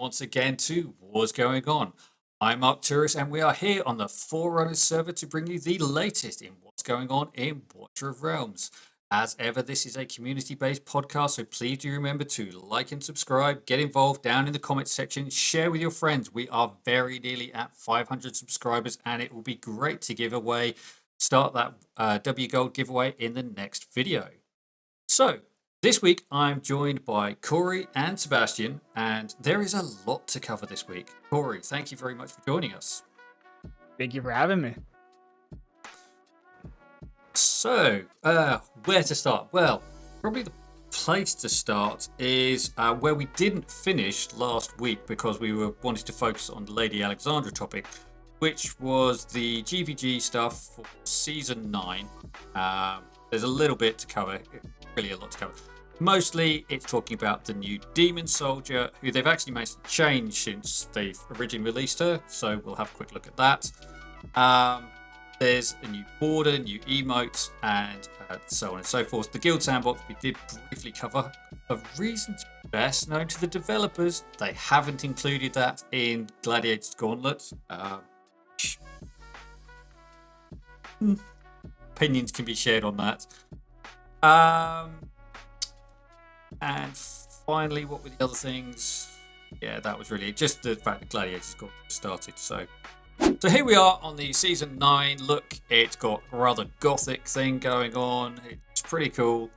once again to Wars Going On. I'm Mark Turris, and we are here on the Forerunners server to bring you the latest in what's going on in Watcher of Realms. As ever, this is a community-based podcast, so please do remember to like and subscribe, get involved down in the comments section, share with your friends. We are very nearly at 500 subscribers, and it will be great to give away, start that W Gold giveaway in the next video. So, this week, I'm joined by Corey and Sebastian, and there is a lot to cover this week. Corey, thank you very much for joining us. Thank you for having me. So, where to start? Well, probably the place to start is where we didn't finish last week because we wanted to focus on the Lady Alexandra topic, which was the GVG stuff for Season 9. There's a little bit to cover, really a lot to cover. Mostly, it's talking about the new Demon Soldier, who they've actually managed to change since they've originally released her, so we'll have a quick look at that. There's a new border, new emotes, and so on and so forth. The Guild Sandbox we did briefly cover. For reasons best known to the developers, they haven't included that in Gladiator Gauntlet. Opinions can be shared on that. And finally, what were the other things? Yeah, that was really just the fact that Gladiators got started. So here we are on the Season 9 look. It's got a rather gothic thing going on. It's pretty cool.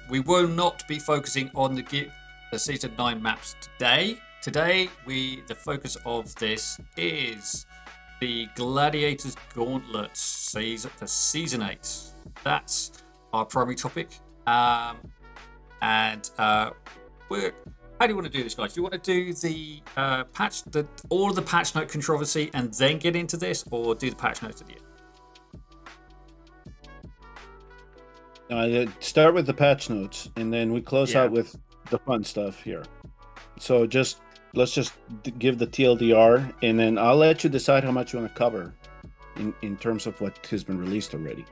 We will not be focusing on the Season 9 maps today. Today, the focus of this is the Gladiators Gauntlet for Season 8. That's our primary topic. How do you want to do this, guys? Do you want to do the all of the patch note controversy and then get into this, or do the patch notes at the end? Start with the patch notes, and then we close out with the fun stuff here. So let's just give the TLDR, and then I'll let you decide how much you want to cover in terms of what has been released already.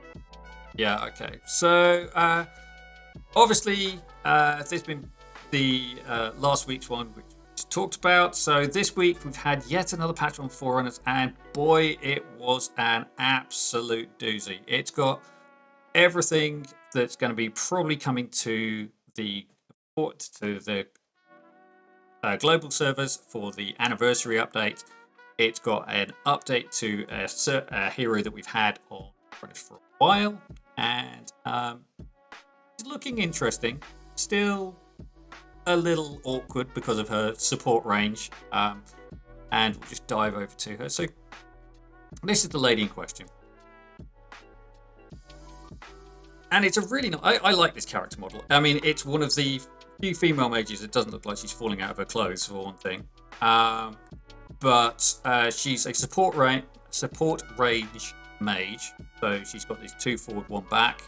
Yeah. Okay. So obviously, there's been the last week's one, which we talked about. So this week we've had yet another patch on Forerunners, and boy, it was an absolute doozy. It's got everything that's going to be probably coming to the global servers for the anniversary update. It's got an update to a hero that we've had on Forerunners for a while, and it's looking interesting. Still a little awkward because of her support range, and we'll just dive over to her. So this is the lady in question, and it's a really I like this character model. I mean, it's one of the few female mages that doesn't look like she's falling out of her clothes, for one thing, but she's a support range mage, so she's got these 2 forward 1 back.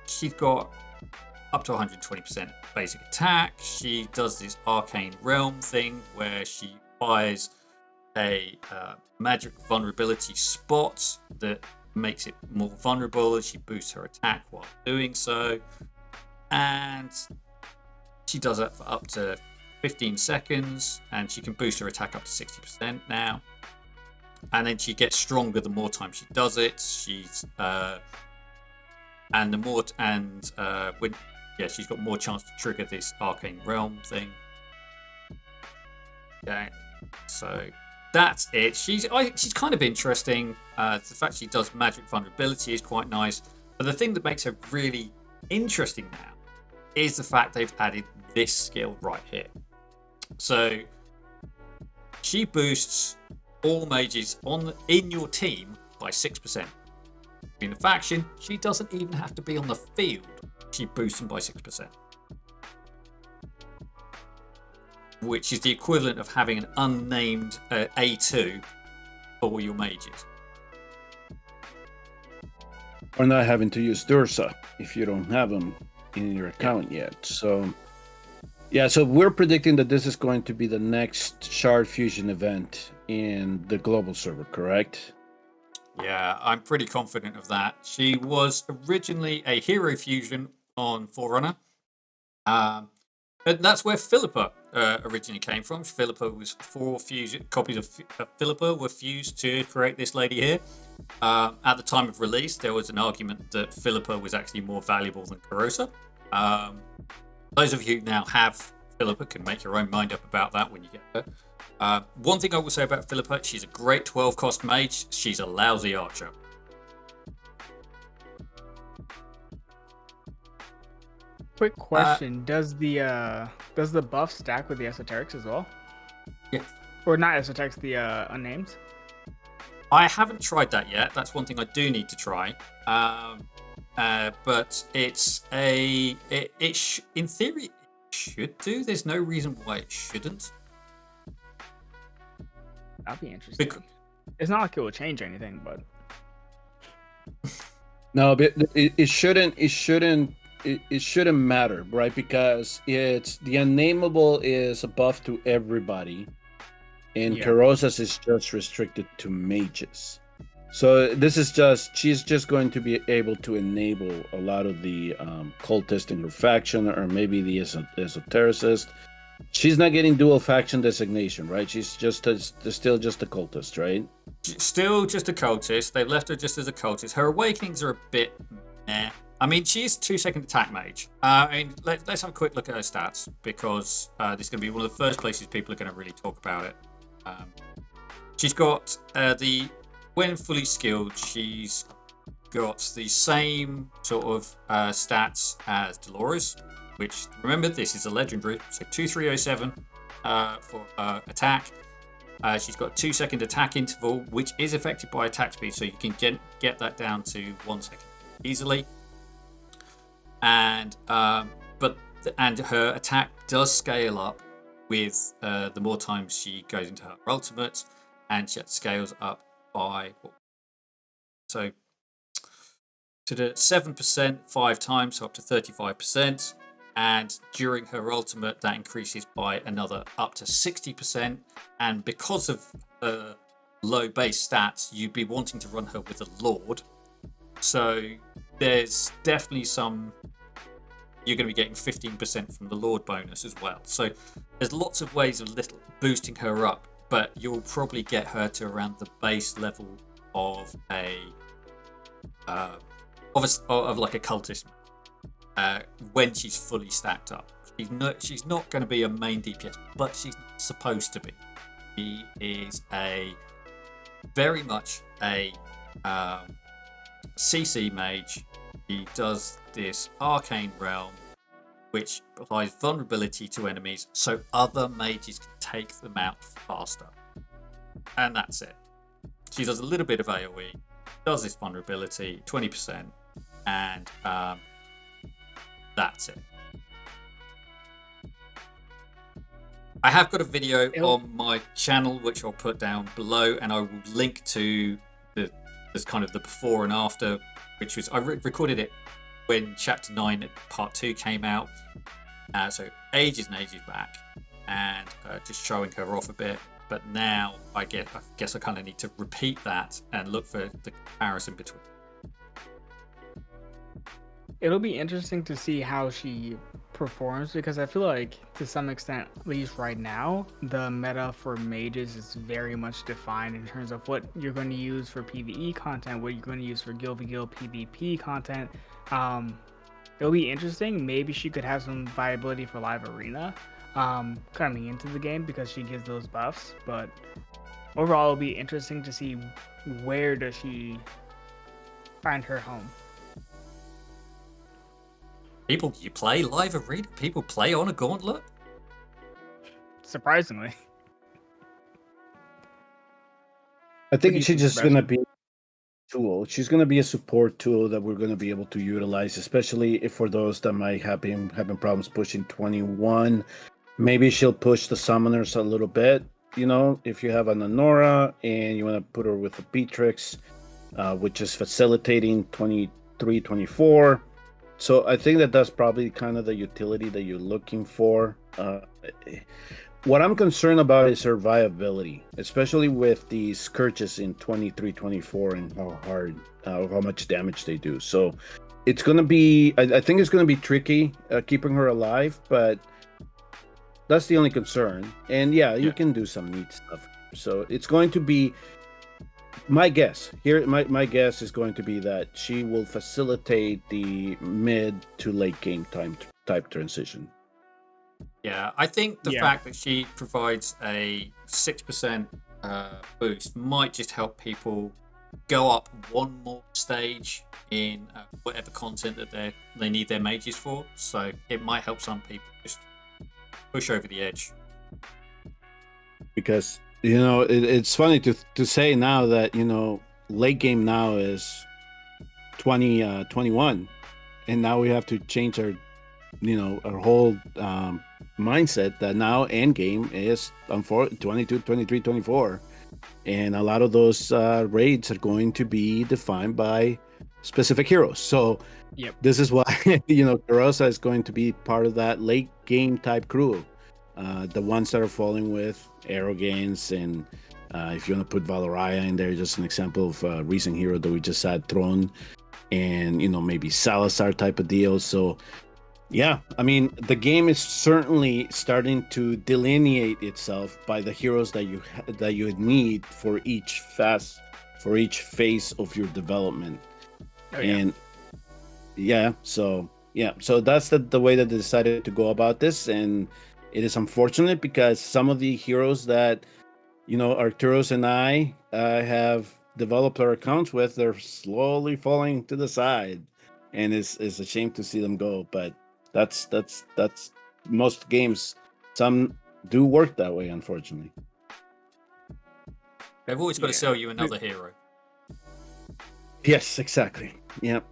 She's got up to 120% basic attack. She does this arcane realm thing where she fires a magic vulnerability spot that makes it more vulnerable, and she boosts her attack while doing so. And she does that for up to 15 seconds, and she can boost her attack up to 60% now. And then she gets stronger the more time she does it. She's she's got more chance to trigger this arcane realm thing. Okay, so that's it. She's kind of interesting. The fact she does magic vulnerability is quite nice. But the thing that makes her really interesting now is the fact they've added this skill right here. So she boosts all mages in your team by 6%. In the faction, she doesn't even have to be on the field. She boosts them by 6%. Which is the equivalent of having an unnamed A2 for all your mages. Or not having to use Dursa if you don't have them in your account yet. So we're predicting that this is going to be the next Shard Fusion event in the global server, correct? Yeah, I'm pretty confident of that. She was originally a hero fusion on Forerunner. And that's where Philippa originally came from. Philippa was 4 copies of Philippa were fused to create this lady here. At the time of release, there was an argument that Philippa was actually more valuable than Carosa. Those of you who now have Philippa can make your own mind up about that when you get her. One thing I will say about Philippa, she's a great 12-cost mage. She's a lousy archer. Quick question: does the buff stack with the esoterics as well? Yeah. Or not esoterics, the unnamed? I haven't tried that yet. That's one thing I do need to try. But it's in theory, it should do. There's no reason why it shouldn't. That'd be interesting. It's not like it will change anything, but No, but it shouldn't. It shouldn't matter, right? Because it's the unnameable is a buff to everybody, and Carosa's is just restricted to mages. So this is she's just going to be able to enable a lot of the cultists in her faction, or maybe the esotericist. She's not getting dual faction designation, right? She's still just a cultist, right? Still just a cultist. They've left her just as a cultist. Her awakenings are a bit meh. I mean, she is 2-second attack mage. Let's have a quick look at her stats, because this is going to be one of the first places people are going to really talk about it. She's got when fully skilled, she's got the same sort of stats as Dolores, which, remember, this is a legendary, so 2307 for attack. She's got a 2-second attack interval, which is affected by attack speed, so you can get that down to 1 second easily. And her attack does scale up with the more times she goes into her ultimate, and she scales up by to the 7% 5 times, so up to 35%. And during her ultimate, that increases by another up to 60%. And because of her low base stats, you'd be wanting to run her with a Lord. So there's definitely you're going to be getting 15% from the Lord bonus as well. So there's lots of ways of boosting her up, but you'll probably get her to around the base level of like a cultist when she's fully stacked up. She's not going to be a main DPS, but she's supposed to be. She is very much a CC mage. He does this arcane realm, which applies vulnerability to enemies, so other mages can take them out faster. And that's it. She does a little bit of AoE, does this vulnerability, 20%, and that's it. I have got a video on my channel, which I'll put down below, and I will link to this kind of the before and after, which was I recorded it when Chapter 9 Part 2 came out, so ages and ages back, and just showing her off a bit. But now I guess I kind of need to repeat that and look for the comparison between. It'll be interesting to see how she performs, because I feel like to some extent, at least right now, the meta for mages is very much defined in terms of what you're going to use for PvE content, what you're going to use for guild to guild PvP content. It'll be interesting. Maybe she could have some viability for live arena coming into the game, because she gives those buffs. But overall, it'll be interesting to see where does she find her home. People, you play live arena? People play on a gauntlet? Surprisingly. I think she's just going to be a tool. She's going to be a support tool that we're going to be able to utilize, especially if for those that might have been having problems pushing 21. Maybe she'll push the summoners a little bit. You know, if you have an Honora and you want to put her with a Beatrix, which is facilitating 23, 24. So I think that's probably kind of the utility that you're looking for. What I'm concerned about is her viability, especially with these scourges in 23, 24 and how much damage they do. So it's going to be, I think it's going to be tricky keeping her alive, but that's the only concern. And yeah, you Yeah. can do some neat stuff. So it's going to be my guess here. My guess is going to be that she will facilitate the mid to late game type transition. Yeah, I think the Yeah. fact that she provides a 6% boost might just help people go up one more stage in whatever content that they need their mages for. So it might help some people just push over the edge. Because it's funny to say now that late game now is 21, and now we have to change our whole mindset that now end game is 22, 23, 24, and a lot of those raids are going to be defined by specific heroes. So Yep. this is why Carosa is going to be part of that late game type crew, the ones that are falling with arrogance, and if you want to put Valoraya in there, just an example of a recent hero that we just had thrown, and maybe Salazar type of deal. So yeah, I mean, the game is certainly starting to delineate itself by the heroes that you need for each phase of your development. Oh, yeah. And so that's the way that they decided to go about this. And it is unfortunate because some of the heroes that Arturos and I have developed our accounts with, they're slowly falling to the side, and it's a shame to see them go. But that's most games. Some do work that way, unfortunately. They've always got to Yeah. sell you another hero. Yes, exactly. Yep.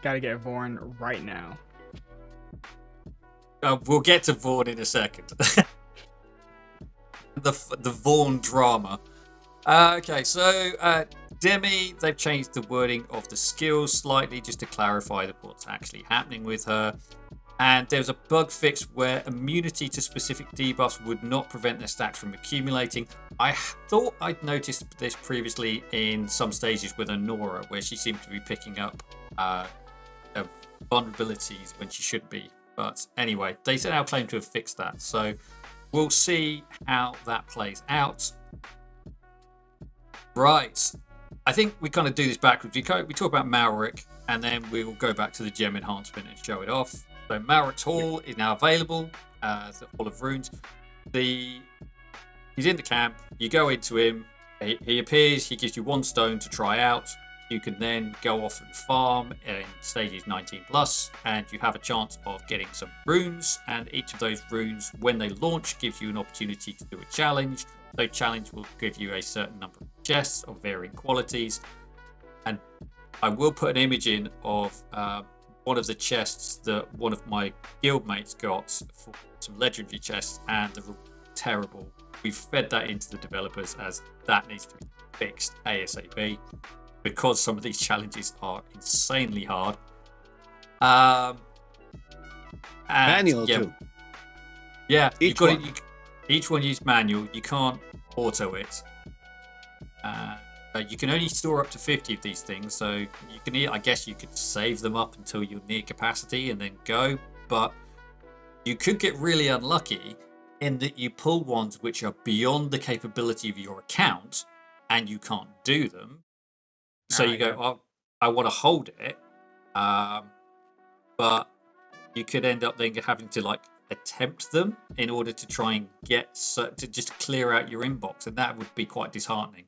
Gotta get Vorn right now. We'll get to Vaughn in a second. the Vaughn drama. Okay, so Demi, they've changed the wording of the skills slightly just to clarify what's actually happening with her. And there's a bug fix where immunity to specific debuffs would not prevent their stats from accumulating. I thought I'd noticed this previously in some stages with Honora, where she seemed to be picking up vulnerabilities when she should be. But anyway, they now claim to have fixed that. So we'll see how that plays out. Right. I think we kind of do this backwards. We talk about Malrik, and then we will go back to the gem enhancement and show it off. So Malrik's Hall is now available, the Hall of Runes. He's in the camp. You go into him. He appears. He gives you 1 stone to try out. You can then go off and farm in stages 19 plus, and you have a chance of getting some runes. And each of those runes, when they launch, gives you an opportunity to do a challenge. So challenge will give you a certain number of chests of varying qualities. And I will put an image in of one of the chests that one of my guildmates got for some legendary chests, and they're terrible. We've fed that into the developers as that needs to be fixed ASAP because some of these challenges are insanely hard. Manual too. Yeah, Each each one use manual. You can't auto it. You can only store up to 50 of these things, so you can. I guess you could save them up until you're near capacity and then go. But you could get really unlucky in that you pull ones which are beyond the capability of your account, and you can't do them. So you go, oh, I want to hold it, but you could end up then having to attempt them in order to try and get to just clear out your inbox, and that would be quite disheartening.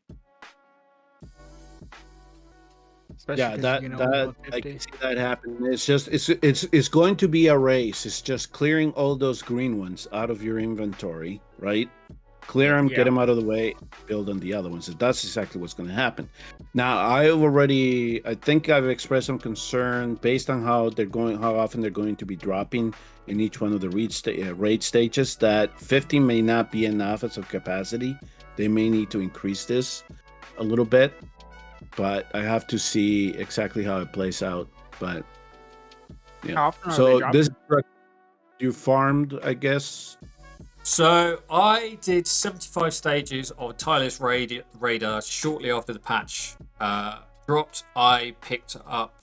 Especially Yeah, that level I 50. can see that happen. It's just it's going to be a race. It's just clearing all those green ones out of your inventory, right? Clear them, get Yeah. them out of the way, build on the other ones. That's exactly what's going to happen. Now, I think I've expressed some concern based on how often they're going to be dropping in each one of the raid stages. That 50 may not be enough as a capacity. They may need to increase this a little bit, but I have to see exactly how it plays out. But yeah, How often are they so dropping? this you farmed, I guess. So I did 75 stages of Tireless Radar shortly after the patch dropped. I picked up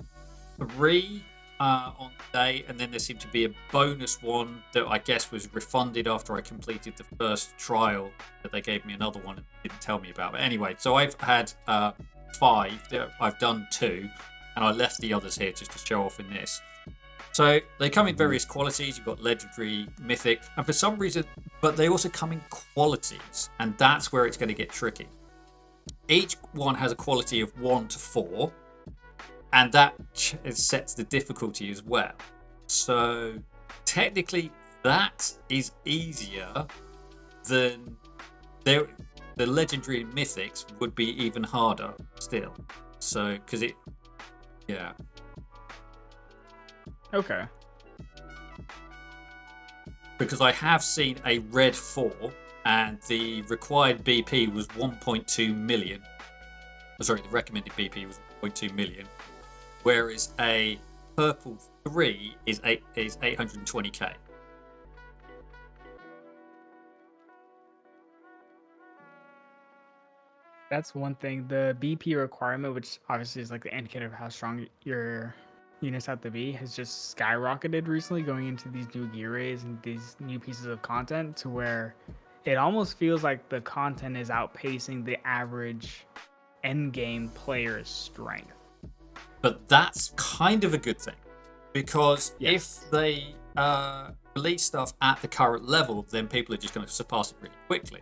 3 on the day, and then there seemed to be a bonus one that I guess was refunded after I completed the first trial. That they gave me another one and didn't tell me about. But anyway, so I've had 5. I've done 2, and I left the others here just to show off in this. So they come in various qualities. You've got legendary, mythic, and for some reason, but they also come in qualities, and that's where it's going to get tricky. Each one has a quality of 1 to 4, and that sets the difficulty as well. So technically, that is easier than the legendary and mythics would be even harder still. So because it, yeah. Okay. Because I have seen a red 4 and the required BP was 1.2 million. Sorry, the recommended BP was 1.2 million. Whereas a purple 3 is 820k. That's one thing. The BP requirement, which obviously is like the indicator of how strong your units have to be, has just skyrocketed recently going into these new gear raids and these new pieces of content, to where it almost feels like the content is outpacing the average endgame player's strength. But that's kind of a good thing, because Yes. if they release stuff at the current level, then people are just going to surpass it really quickly.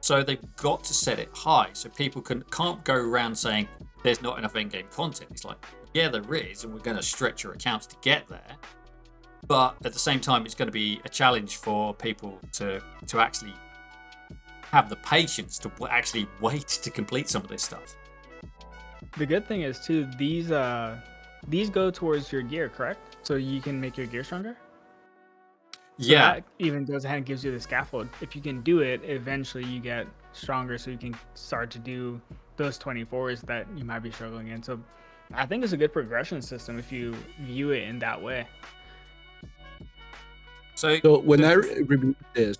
So they've got to set it high so people can't go around saying there's not enough in-game content. It's like, yeah, there is, and we're going to stretch your accounts to get there. But at the same time, it's going to be a challenge for people to actually have the patience to actually wait to complete some of this stuff. The good thing is too, these go towards your gear, correct? So you can make your gear stronger. So Yeah, that even goes ahead and gives you the scaffold. If you can do it, eventually you get stronger, so you can start to do those 24s that you might be struggling in. So I think it's a good progression system if you view it in that way. So when I reviewed this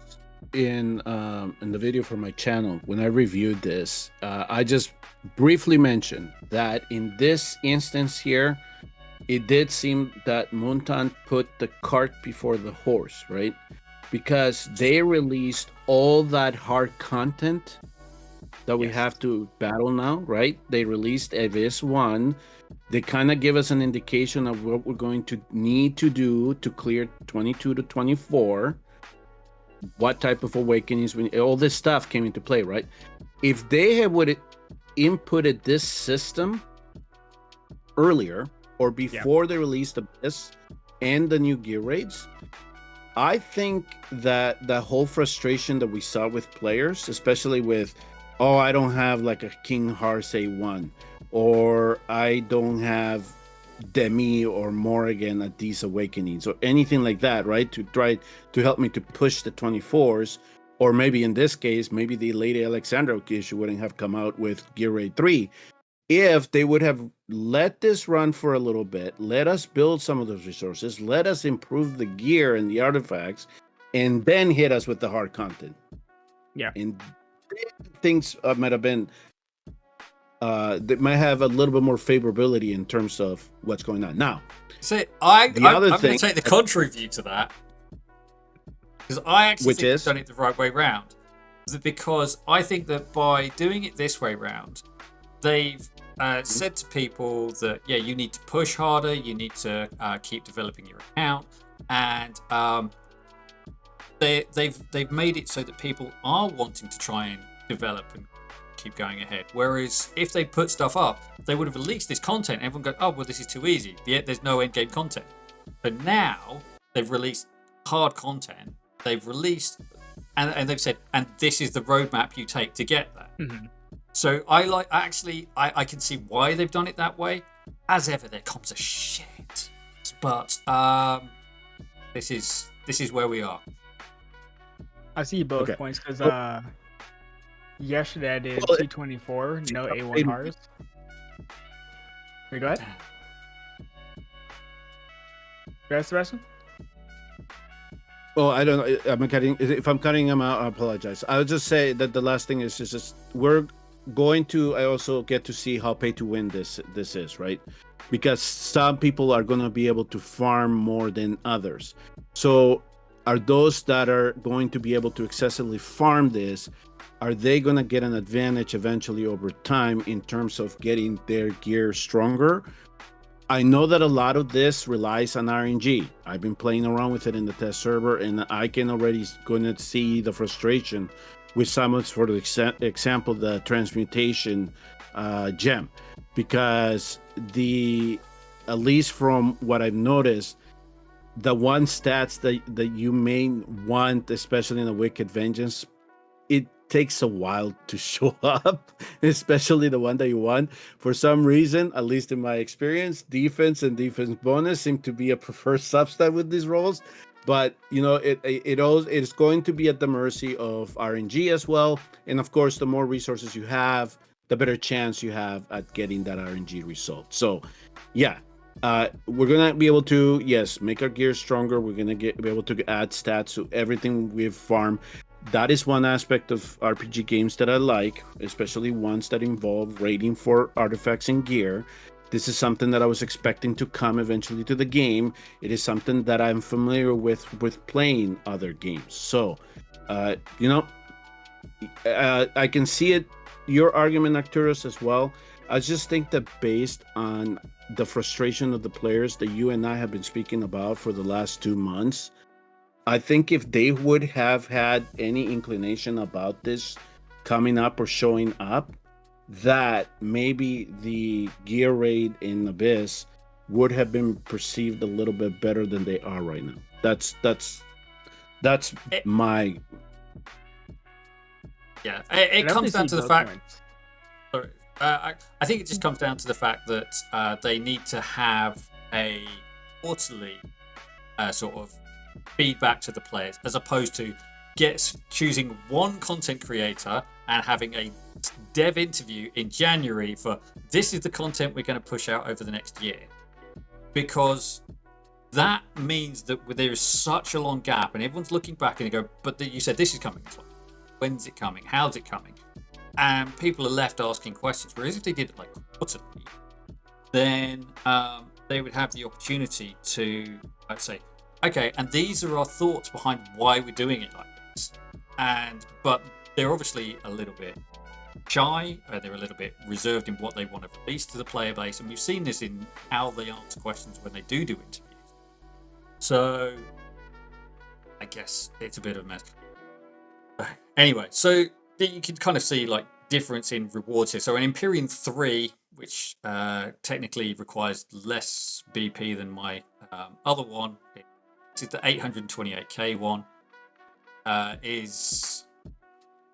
in the video for my channel, when I reviewed this, I just briefly mentioned that in this instance here, it did seem that Moonton put the cart before the horse, right? Because they released all that hard content that we have to battle now, right? They released this one. They kind of give us an indication of what we're going to need to do to clear 22 to 24. What type of awakenings, all this stuff came into play, right? If they had would inputted this system earlier or before they released this and the new gear raids, I think that the whole frustration that we saw with players, especially with, oh, I don't have like a King Hearts A1, or I don't have Demi or Morrigan at these awakenings, or anything like that, right? To try to help me to push the 24s, or maybe in this case, maybe the Lady Alexandra issue wouldn't have come out with Gear Raid 3 if they would have let this run for a little bit, let us build some of those resources, let us improve the gear and the artifacts, and then hit us with the hard content. Yeah. And things might have been, that might have a little bit more favorability in terms of what's going on. Now, I'm going to take the contrary view to that, because I actually think they've done it the right way round. Because I think that by doing it this way round, they've said to people that, yeah, you need to push harder, you need to keep developing your account, and they've made it so that people are wanting to try and develop and keep going ahead. Whereas if they put stuff up, they would have released this content. Everyone goes, oh, well, this is too easy. Yeah, there's no end game content. But now they've released hard content. They've released, and they've said, and this is the roadmap you take to get there. Mm-hmm. So I can see why they've done it that way. As ever, their comms are shit. But this is where we are. I see both points, because yesterday I did 224, no A1 Hearts. Go ahead. Go ahead, Sebastian. Well, I don't know. I'm cutting. If I'm cutting them out, I apologize. I would just say that the last thing is just I also get to see how pay to win this is, right? Because some people are going to be able to farm more than others. So are those that are going to be able to excessively farm this, are they going to get an advantage eventually over time in terms of getting their gear stronger? I know that a lot of this relies on RNG. I've been playing around with it in the test server, and I can already going to see the frustration with some of, for example, the transmutation gem, because at least from what I've noticed, the one stats that you may want, especially in a Wicked Vengeance, it takes a while to show up, especially the one that you want. For some reason, at least in my experience, defense and defense bonus seem to be a preferred substat with these roles. But it's going to be at the mercy of RNG as well. And of course, the more resources you have, the better chance you have at getting that RNG result. So yeah, we're gonna be able to, yes, make our gear stronger. We're gonna be able to add stats to everything we've farmed. That is one aspect of RPG games that I like, especially ones that involve rating for artifacts and gear. This is something that I was expecting to come eventually to the game. It is something that I'm familiar with playing other games. So, I can see it, your argument, Arcturus, as well. I just think that based on the frustration of the players that you and I have been speaking about for the last 2 months, I think if they would have had any inclination about this coming up or showing up, that maybe the gear raid in Abyss would have been perceived a little bit better than they are right now. That's my... Yeah, it comes down to the fact... Sorry, I think it just comes down to the fact that they need to have a quarterly sort of feedback to the players, as opposed to choosing one content creator and having a dev interview in January for this is the content we're going to push out over the next year, because that means that there is such a long gap and everyone's looking back and they go, but you said this is coming this way. When's it coming? How's it coming? And people are left asking questions. Whereas if they did it like quarterly, then they would have the opportunity to, let's say, okay, and these are our thoughts behind why we're doing it like this. But they're obviously a little bit shy, they're a little bit reserved in what they want to release to the player base, and we've seen this in how they answer questions when they do interviews. So I guess it's a bit of a mess. Anyway, so you can kind of see like difference in rewards here. So an Empyrean 3, which technically requires less BP than my other one, this is the 828k one,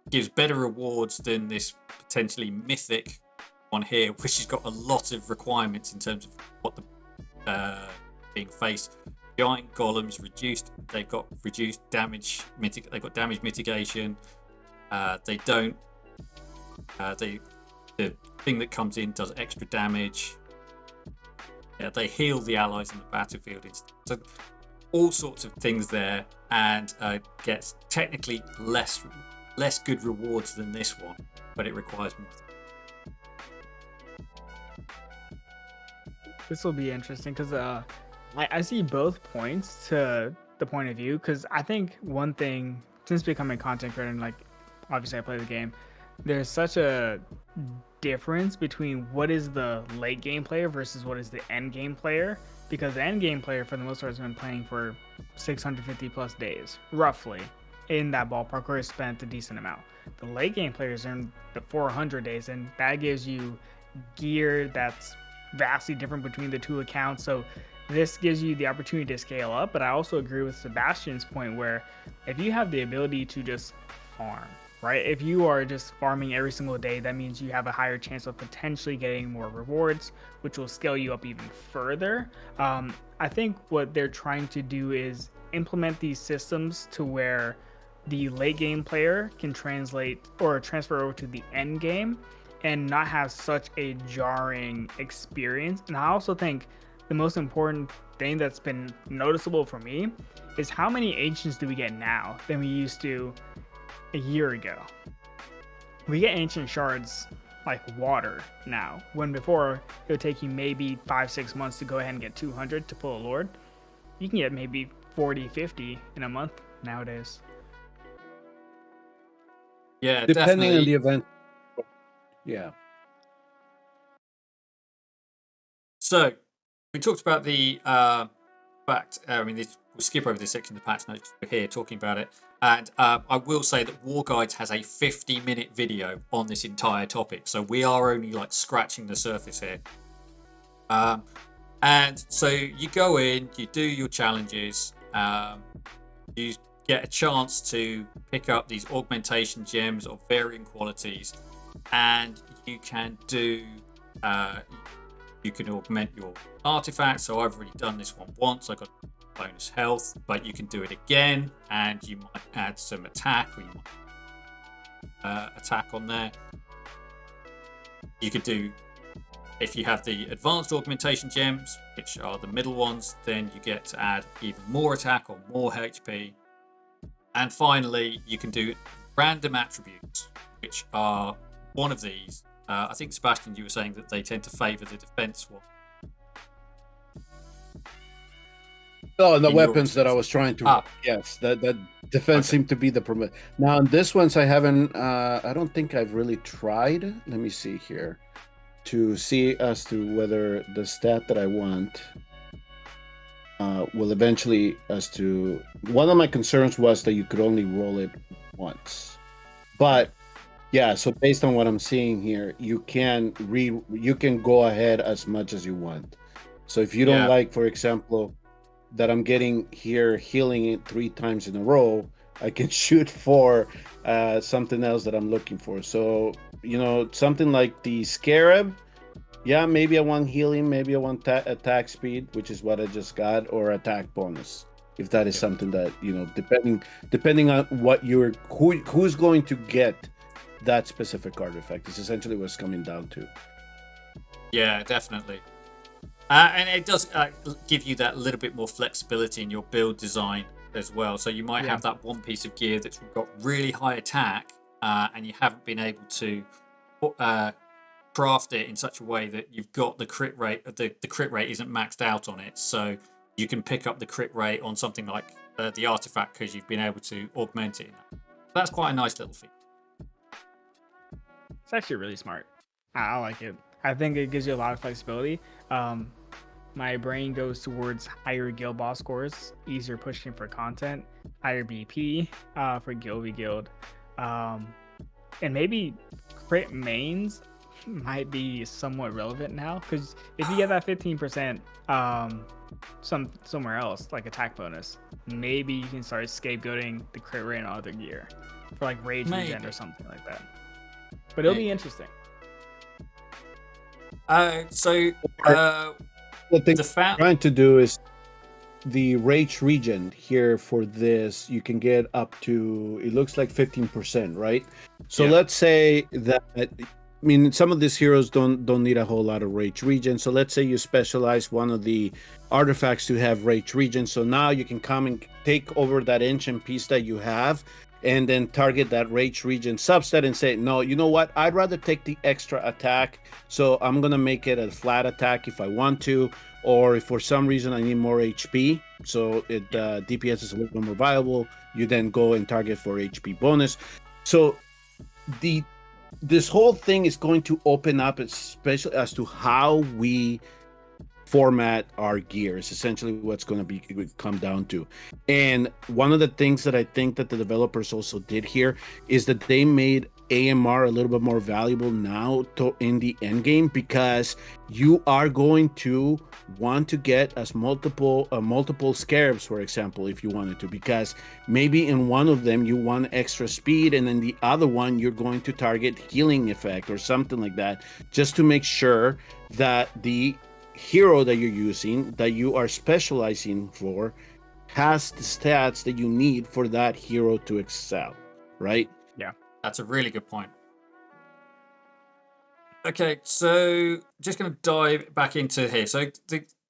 gives better rewards than this potentially mythic one here, which has got a lot of requirements in terms of what the being faced. Giant golems reduced. They've got reduced damage. They've got damage mitigation. They don't. The thing that comes in does extra damage. Yeah, they heal the allies in the battlefield. So all sorts of things there, and gets technically less good rewards than this one, but it requires more. This will be interesting because I see both points to the point of view, because I think one thing, since becoming a content creator, and like obviously I play the game, there's such a difference between what is the late game player versus what is the end game player, because the end game player for the most part has been playing for 650 plus days, roughly, in that ballpark, or has spent a decent amount. The late game players are in the 400 days, and that gives you gear that's vastly different between the two accounts. So this gives you the opportunity to scale up. But I also agree with Sebastian's point, where if you have the ability to just farm, right? If you are just farming every single day, that means you have a higher chance of potentially getting more rewards, which will scale you up even further. I think what they're trying to do is implement these systems to where the late game player can translate or transfer over to the end game and not have such a jarring experience. And I also think the most important thing that's been noticeable for me is how many ancients do we get now than we used to a year ago. We get ancient shards like water now. When before it would take you maybe 5-6 months to go ahead and get 200 to pull a Lord, you can get maybe 40, 50 in a month nowadays. Yeah, Depending on definitely. the event. Yeah. So we talked about the fact. I mean, we'll skip over this section of the patch notes. We're here talking about it, and I will say that WorGuides has a 50-minute video on this entire topic, so we are only like scratching the surface here. And so you go in, you do your challenges, you get a chance to pick up these augmentation gems of varying qualities, and you can do. You can augment your artifacts. So I've already done this one once. I got bonus health, but you can do it again, and you might add some attack, or you might attack on there. You could do, if you have the advanced augmentation gems, which are the middle ones, then you get to add even more attack or more HP. And finally, you can do random attributes, which are one of these. I think, Sebastian, you were saying that they tend to favor the defense one. Oh, the In your weapons that I experience. was trying to. Yes, that defense seemed to be the permit. Now, on this ones, I haven't. I don't think I've really tried. Let me see here, to see as to whether the stat that I want will eventually. As to one of my concerns was that you could only roll it once, but yeah. So based on what I'm seeing here, you can go ahead as much as you want. So if you don't like, for example, that I'm getting here healing it 3 times in a row, I can shoot for something else that I'm looking for. So, something like the Scarab, yeah, maybe I want healing, maybe I want attack speed, which is what I just got, or attack bonus. If that is something that, depending on what who's going to get that specific artifact is essentially what's coming down to. Yeah, definitely. And it does give you that little bit more flexibility in your build design as well. So you might have that one piece of gear that's got really high attack, and you haven't been able to craft it in such a way that you've got the crit rate. The crit rate isn't maxed out on it, so you can pick up the crit rate on something like the artifact because you've been able to augment it. That's quite a nice little feat. It's actually really smart. I like it. I think it gives you a lot of flexibility. My brain goes towards higher guild boss scores, easier pushing for content, higher BP for guild v guild, and maybe crit mains might be somewhat relevant now, because if you get that 15% somewhere else, like attack bonus, maybe you can start scapegoating the crit rate on other gear for like rage regen or something like that. But it'll be interesting. What they're trying to do is the rage regen here for this, you can get up to, it looks like 15%, right? So let's say that, I mean, some of these heroes don't need a whole lot of rage regen. So let's say you specialize one of the artifacts to have rage regen. So now you can come and take over that ancient piece that you have and then target that rage regen subset and say, no, you know what? I'd rather take the extra attack. So I'm going to make it a flat attack if I want to, or if for some reason I need more HP. So DPS is a little bit more viable. You then go and target for HP bonus. So this whole thing is going to open up, especially as to how we format our gear is essentially what's going to come down to. And one of the things that I think that the developers also did here is that they made AMR a little bit more valuable now in the end game, because you are going to want to get as multiple scarabs, for example, if you wanted to, because maybe in one of them you want extra speed and then the other one you're going to target healing effect or something like that, just to make sure that the hero that you're using, that you are specializing for, has the stats that you need for that hero to excel, right? Yeah, that's a really good point. Okay, so just going to dive back into here. So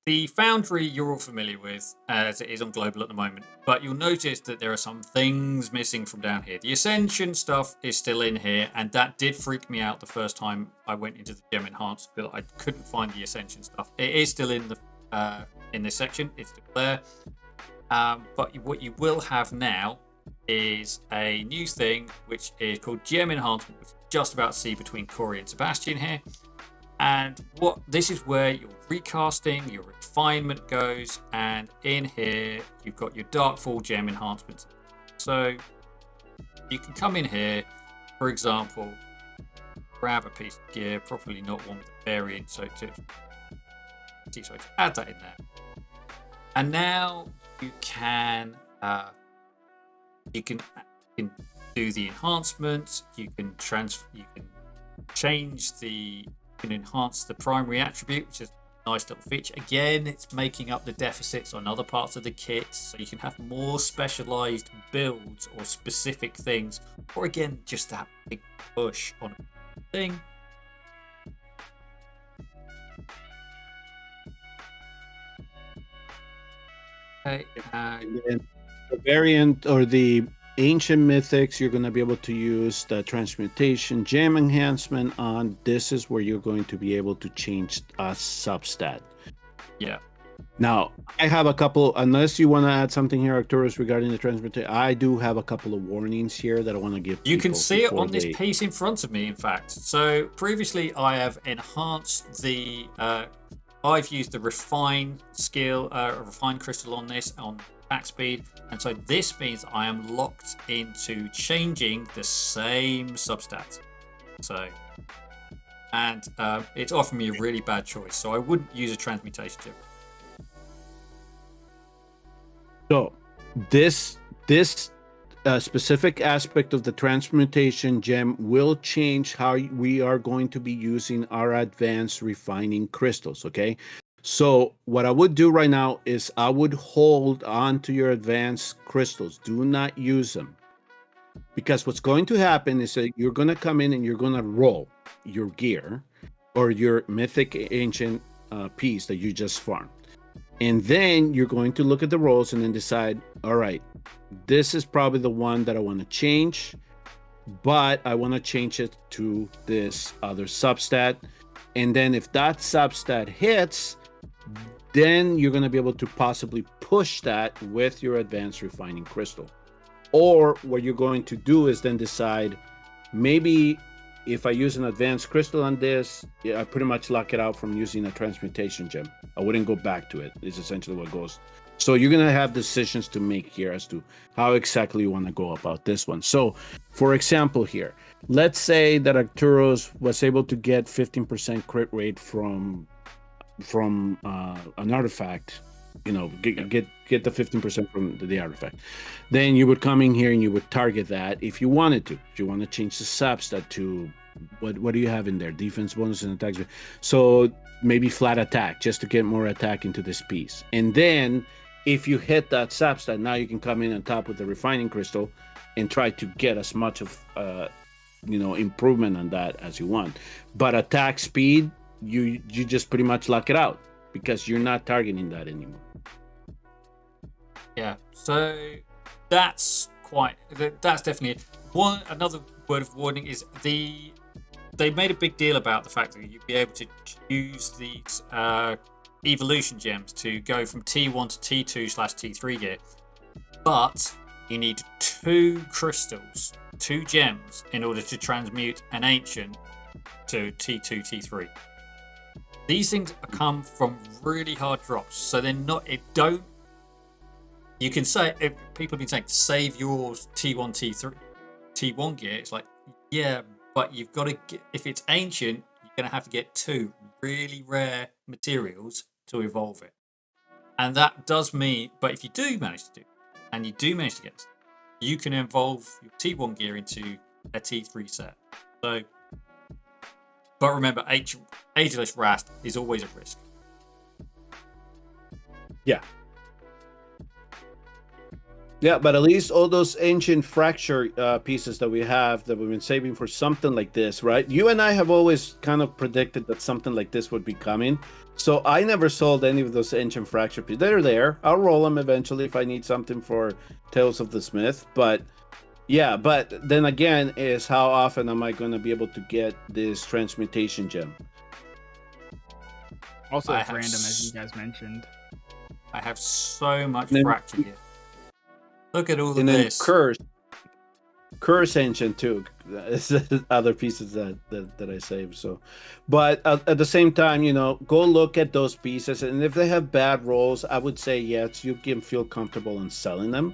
the Foundry you're all familiar with, as it is on Global at the moment, but you'll notice that there are some things missing from down here. The Ascension stuff is still in here, and that did freak me out the first time I went into the Gem Enhanced build. I couldn't find the Ascension stuff. It is still in this section. It's still there. But what you will have now is a new thing, which is called Gem Enhancement, which is just about to see between Corey and Sebastian here. And this is where your recasting, your refinement goes, and in here you've got your Darkfall Gem Enhancements. So you can come in here, for example, grab a piece of gear, probably not one with a variant, so to add that in there. And now you can do the enhancements. You can enhance the primary attribute, which is a nice little feature. Again, it's making up the deficits on other parts of the kit, so you can have more specialized builds or specific things, or again, just that big push on a thing. Okay, and then the variant or the ancient mythics, you're going to be able to use the transmutation gem enhancement on. This is where you're going to be able to change a substat. Yeah. Now, I have a couple, unless you want to add something here, Arcturus, regarding the transmutation, I do have a couple of warnings here that I want to give. You can see it on this piece in front of me, in fact. So previously I have enhanced the, I've used the refine skill, refine crystal on this, on attack speed, and so this means I am locked into changing the same substat. So, and it's offering me a really bad choice, so I wouldn't use a transmutation gem. So this specific aspect of the transmutation gem will change how we are going to be using our advanced refining crystals. Okay, so what I would do right now is I would hold on to your advanced crystals. Do not use them, because what's going to happen is that you're going to come in and you're going to roll your gear or your mythic ancient piece that you just farmed. And then you're going to look at the rolls and then decide, all right, this is probably the one that I want to change, but I want to change it to this other substat. And then if that substat hits, then you're going to be able to possibly push that with your advanced refining crystal. Or what you're going to do is then decide, maybe if I use an advanced crystal on this, I pretty much lock it out from using a transmutation gem. I wouldn't go back to it, is essentially what goes. So you're going to have decisions to make here as to how exactly you want to go about this one. So, for example here, let's say that Arcturus was able to get 15% crit rate from an artifact, you know, get the 15% from the artifact. Then you would come in here and you would target that if you wanted to. If you want to change the substat to what do you have in there? Defense bonus and attacks. So maybe flat attack, just to get more attack into this piece. And then if you hit that substat, now you can come in on top with the refining crystal and try to get as much of improvement on that as you want. But attack speed, you just pretty much lock it out because you're not targeting that anymore. Yeah, so that's definitely it. Another word of warning is they made a big deal about the fact that you'd be able to use these evolution gems to go from T1 to T2/T3 gear, but you need 2 crystals, 2 gems, in order to transmute an ancient to T2, T3. These things come from really hard drops, so they're not. You can say, people have been saying, save your T1, T1 gear. It's like, yeah, but you've got to get, if it's ancient, you're going to have to get 2 really rare materials to evolve it. And that does mean, but if you do manage to do, and you do manage to get this, you can evolve your T1 gear into a T3 set. So, but remember, Ageless Rast is always a risk. Yeah. Yeah, but at least all those ancient fracture pieces that we have that we've been saving for something like this, right? You and I have always kind of predicted that something like this would be coming. So I never sold any of those ancient fracture pieces. They're there. I'll roll them eventually if I need something for Tales of the Smith. But yeah, but then again, is how often am I going to be able to get this transmutation gem? Also, I it's have random, as you guys mentioned. I have so much And then, fracture gear. Look at all of and then this. curse ancient too. It's other pieces that I saved. So, but at the same time, go look at those pieces, and if they have bad rolls, I would say yes, you can feel comfortable in selling them.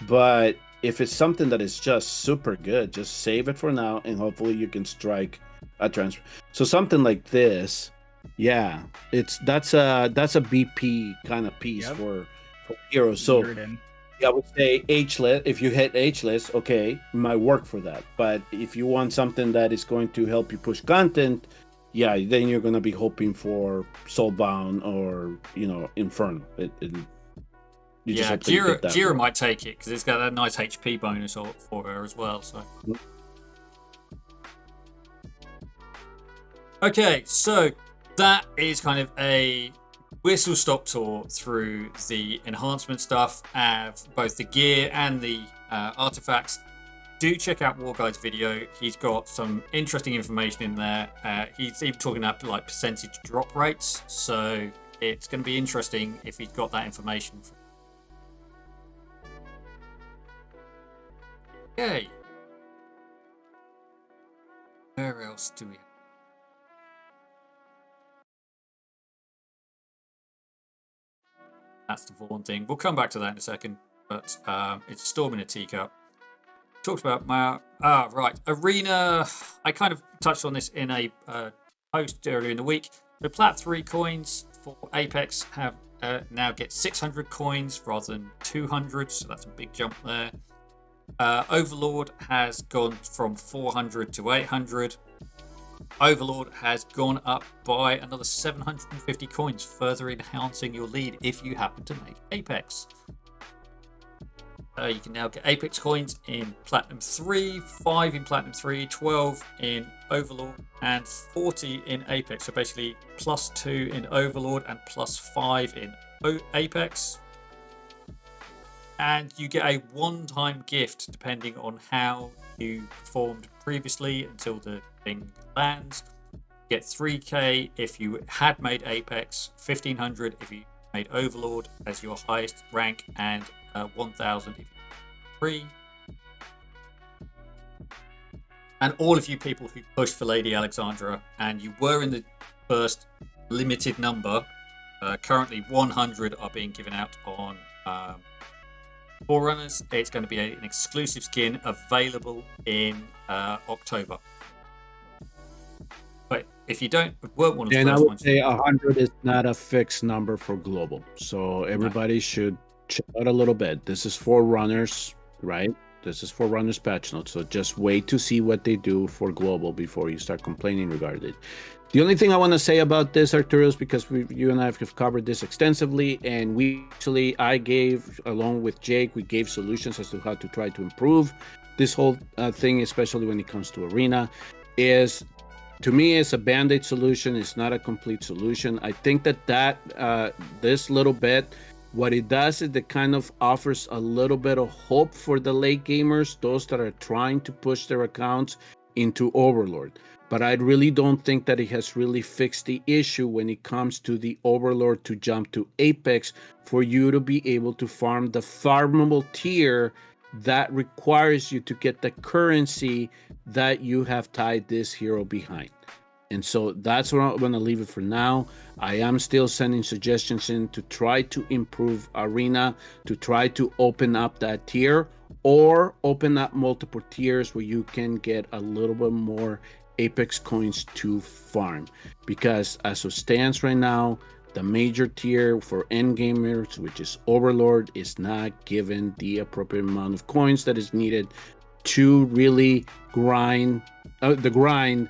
But if it's something that is just super good, just save it for now, and hopefully you can strike a transfer. So something like this, yeah, that's a BP kind of piece Yep. for heroes. So Mirrored. yeah, I would say H list. If you hit H list, okay, it might work for that. But if you want something that is going to help you push content, yeah, then you're gonna be hoping for Soulbound or Inferno. You just Yeah, hope that you get that. Jira might take it because it's got that nice HP bonus for her as well. So. Okay, so that is kind of a whistle-stop tour through the enhancement stuff of both the gear and the artifacts. Do check out WorGuides' video. He's got some interesting information in there. He's even talking about like percentage drop rates, so it's going to be interesting if he's got that information. Okay. Where else do we have? That's the Vaughn thing. We'll come back to that in a second, but it's a storm in a teacup. Talked about my right arena. I kind of touched on this in a post earlier in the week. The Plat 3 coins for Apex have now get 600 coins rather than 200, so that's a big jump there. Overlord has gone from 400 to 800. Overlord has gone up by another 750 coins, further enhancing your lead if you happen to make Apex. You can now get Apex coins in Platinum 3, 5 in Platinum 3, 12 in Overlord, and 40 in Apex. So basically +2 in Overlord and +5 in Apex. And you get a one-time gift depending on how you performed previously until the thing lands. Get 3k if you had made Apex, 1500 if you made Overlord as your highest rank, and 1000 if you free. And all of you people who pushed for Lady Alexandra and you were in the first limited number, currently 100 are being given out on Forerunners. It's going to be an exclusive skin available in October. But if you weren't one of the And I first would ones, say 100 is not a fixed number for global, so everybody should check out a little bit. This is Forerunners, right? This is Forerunners patch notes, so just wait to see what they do for global before you start complaining regarding it. The only thing I want to say about this, Arturo, is because you and I have covered this extensively, and I gave, along with Jake, we gave solutions as to how to try to improve this whole thing, especially when it comes to arena. To me, it's a band-aid solution. It's not a complete solution. I think that this little bit, what it does is it kind of offers a little bit of hope for the late gamers, those that are trying to push their accounts into Overlord. But I really don't think that it has really fixed the issue when it comes to the Overlord to jump to Apex for you to be able to farm the farmable tier that requires you to get the currency that you have tied this hero behind. And so that's where I'm going to leave it for now. I am still sending suggestions in to try to improve Arena, to try to open up that tier or open up multiple tiers where you can get a little bit more Apex coins to farm. Because as it stands right now, the major tier for end gamers, which is Overlord, is not given the appropriate amount of coins that is needed to really grind. The grind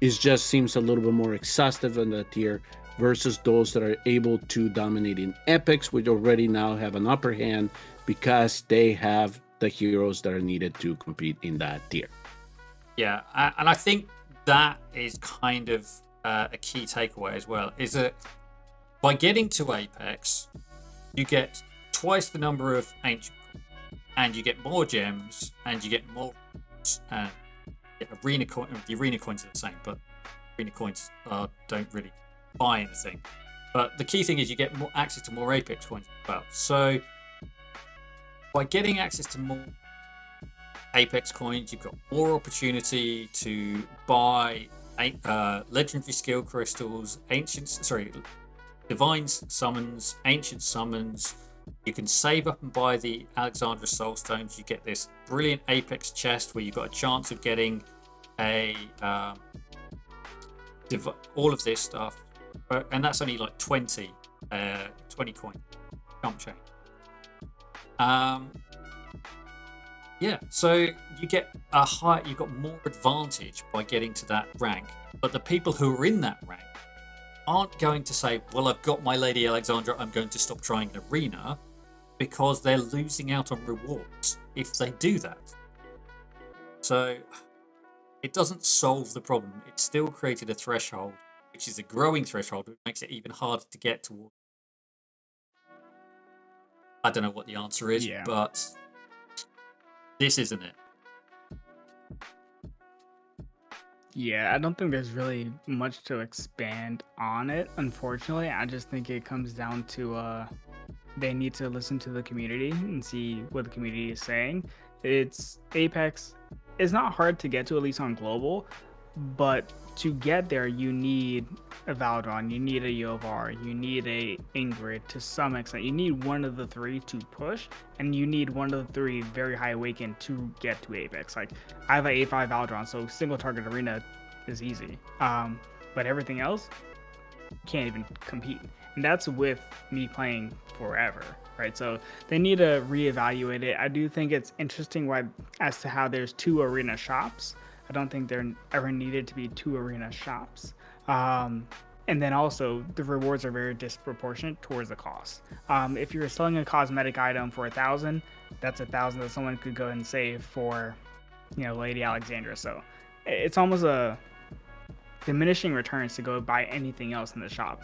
just seems a little bit more exhaustive in that tier versus those that are able to dominate in epics, which already now have an upper hand because they have the heroes that are needed to compete in that tier. Yeah, and I think that is kind of a key takeaway as well, is that by getting to Apex, you get twice the number of ancient, and you get more gems, and you get more, and arena coin. The arena coins are the same, but arena coins don't really buy anything. But the key thing is you get more access to more Apex coins as well. So by getting access to more Apex coins, you've got more opportunity to buy legendary skill crystals, divine summons, ancient summons. You can save up and buy the Alexandra Soul Stones. You get this brilliant Apex chest where you've got a chance of getting all of this stuff, and that's only like 20 coin jump chain. Yeah, so you get you've got more advantage by getting to that rank, but the people who are in that rank aren't going to say, well, I've got my Lady Alexandra, I'm going to stop trying an arena, because they're losing out on rewards if they do that. So it doesn't solve the problem. It still created a threshold, which is a growing threshold, which makes it even harder to get towards. I don't know what the answer is, but this isn't it. Yeah, I don't think there's really much to expand on it, unfortunately. I just think it comes down to they need to listen to the community and see what the community is saying. It's Apex is not hard to get to, at least on global, but to get there you need a Valdron, you need a Yovar, you need a Ingrid to some extent. You need one of the three to push, and you need one of the three very high awakened to get to Apex. Like, I have an A5 Valdron, so single target arena is easy. But everything else can't even compete. And that's with me playing forever, right? So they need to reevaluate it. I do think it's interesting as to how there's 2 arena shops. I don't think there ever needed to be 2 arena shops. And then also the rewards are very disproportionate towards the cost. If you're selling a cosmetic item for 1,000, that's 1,000 that someone could go and save for, Lady Alexandra. So it's almost a diminishing returns to go buy anything else in the shop.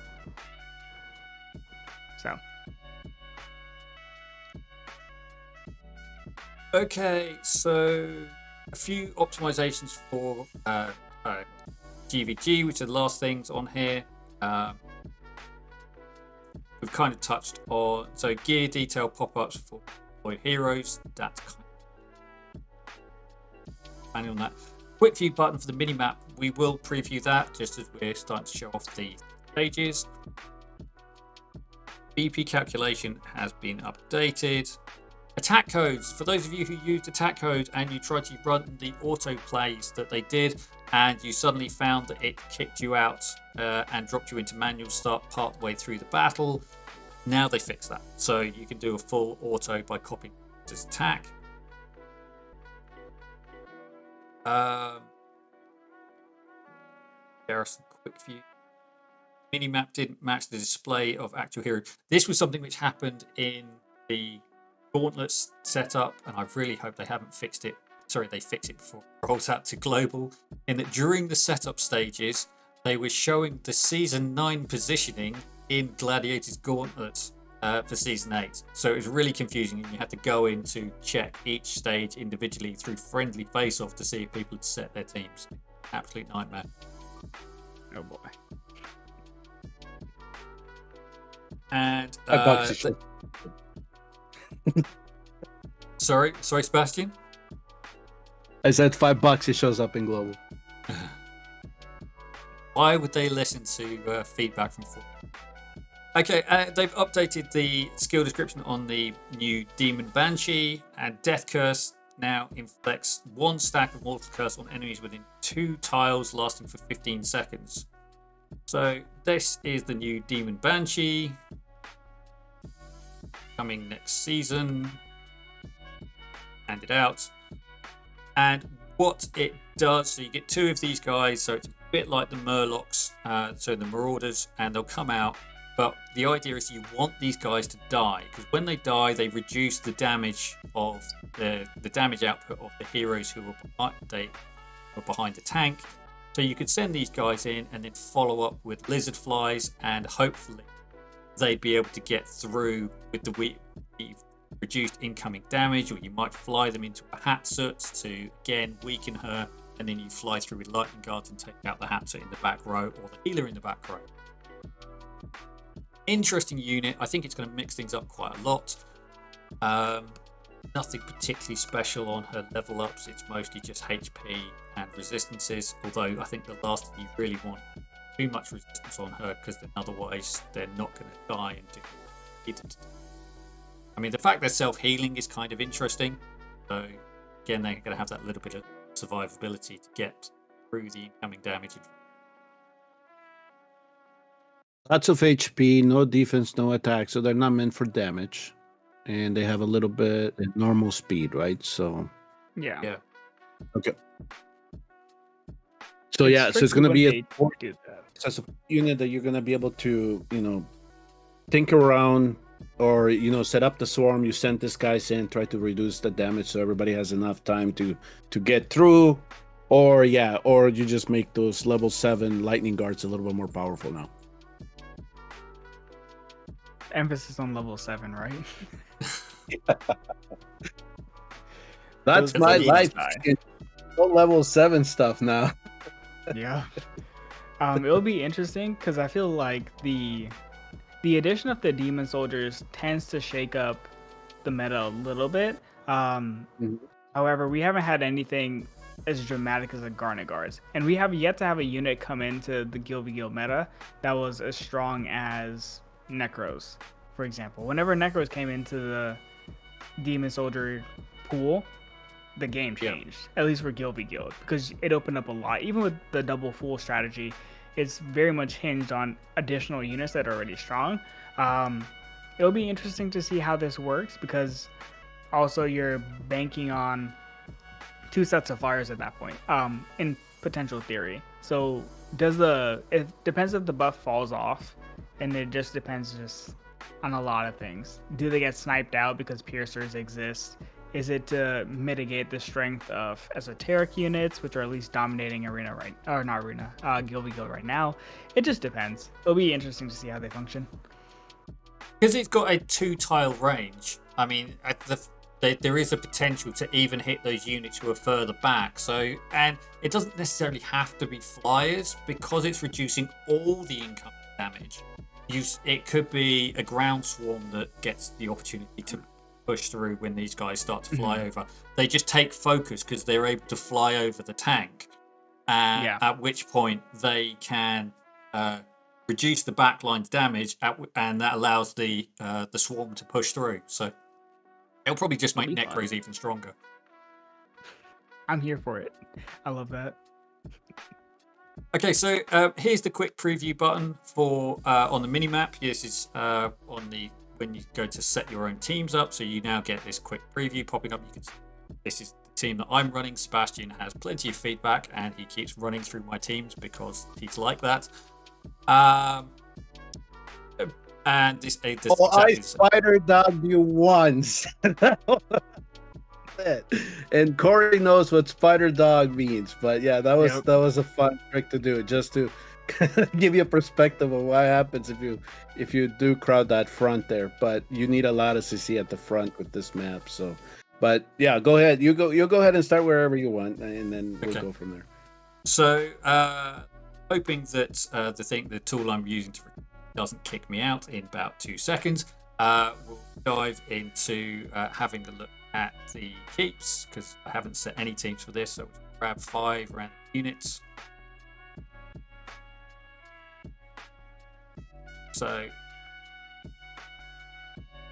So. Okay, so a few optimizations for GVG, which are the last things on here. We've kind of touched on, so gear detail pop-ups for deployed heroes. That's kind of on that. Quick view button for the mini-map. We will preview that just as we're starting to show off the stages. BP calculation has been updated. Attack codes. For those of you who used attack code and you tried to run the auto plays that they did, and you suddenly found that it kicked you out and dropped you into manual start part way through the battle, now they fixed that. So you can do a full auto by copying this attack. There are some quick view. Minimap didn't match the display of actual hero. This was something which happened in the Gauntlet setup, and I really hope they haven't fixed it. Sorry, they fixed it before it rolls out to global. In that during the setup stages, they were showing the Season 9 positioning in Gladiator's Gauntlet for Season 8. So it was really confusing, and you had to go in to check each stage individually through friendly face-off to see if people had set their teams. Absolute nightmare. Oh boy. And sorry, Sebastian. I said $5. It shows up in global. Why would they listen to feedback from forum? Okay, they've updated the skill description on the new Demon Banshee, and Death Curse now inflicts 1 stack of Mortal Curse on enemies within 2 tiles lasting for 15 seconds. So this is the new Demon Banshee coming next season. Handed out. And what it does, so you get 2 of these guys, so it's bit like the Murlocs, so the Marauders, and they'll come out. But the idea is you want these guys to die, because when they die, they reduce the damage of the damage output of the heroes who are behind the tank. So you could send these guys in and then follow up with lizard flies, and hopefully they'd be able to get through with the reduced incoming damage, or you might fly them into a Hatsoot to again weaken her, and then you fly through with lightning guards and take out the Hatsoot in the back row or the healer in the back row. Interesting unit. I think it's going to mix things up quite a lot. Nothing particularly special on her level ups. It's mostly just HP and resistances, although I think the last thing you really want too much resistance on her, because then otherwise they're not going to die and do it. I mean, the fact they're self-healing is kind of interesting. So again, they're going to have that little bit of survivability to get through the incoming damage. Lots of HP, no defense, no attack, so they're not meant for damage. And they have a little bit of normal speed, right? So Yeah. Okay. So it's going to be a unit that you're going to be able to, think around, or set up the swarm. You send this guys in, try to reduce the damage so everybody has enough time to get through, or you just make those level 7 lightning guards a little bit more powerful now. Emphasis on level 7, right? That's my life. No level 7 stuff now. Yeah. It'll be interesting because I feel like the addition of the demon soldiers tends to shake up the meta a little bit. However, we haven't had anything as dramatic as the Garnet Guards, and we have yet to have a unit come into the Guild v Guild meta that was as strong as Necros, for example. Whenever Necros came into the demon soldier pool, the game changed, at least for Guild v Guild, because it opened up a lot. Even with the double fool strategy, it's very much hinged on additional units that are already strong. It'll be interesting to see how this works, because also you're banking on 2 sets of fires at that point, in potential theory. So it depends if the buff falls off, and it just depends on a lot of things. Do they get sniped out because piercers exist? Is it to mitigate the strength of esoteric units, which are at least dominating Guild v Guild right now? It just depends. It'll be interesting to see how they function. Because it's got a 2-tile range, I mean, there is a potential to even hit those units who are further back. So, and it doesn't necessarily have to be flyers, because it's reducing all the incoming damage. It could be a ground swarm that gets the opportunity to push through when these guys start to fly over. They just take focus because they're able to fly over the tank, at which point they can reduce the backline's damage, and that allows the swarm to push through. So it'll probably just make Necros even stronger. I'm here for it. I love that. Okay, so here's the quick preview button for on the minimap. This is when you go to set your own teams up. So you now get this quick preview popping up. You can see this is the team that I'm running. Sebastian has plenty of feedback, and he keeps running through my teams because he's like that. And this I spider dogged you once. And Corey knows what spider dog means, but yeah, that was a fun trick to do, just to give you a perspective of what happens if you do crowd that front there. But you need a lot of CC at the front with this map. So, but yeah, go ahead. You go ahead and start wherever you want, and then we'll go from there. So, hoping that the tool I'm using doesn't kick me out in about 2 seconds, we'll dive into having a look at the keeps, because I haven't set any teams for this. So we'll grab 5 random units. So, I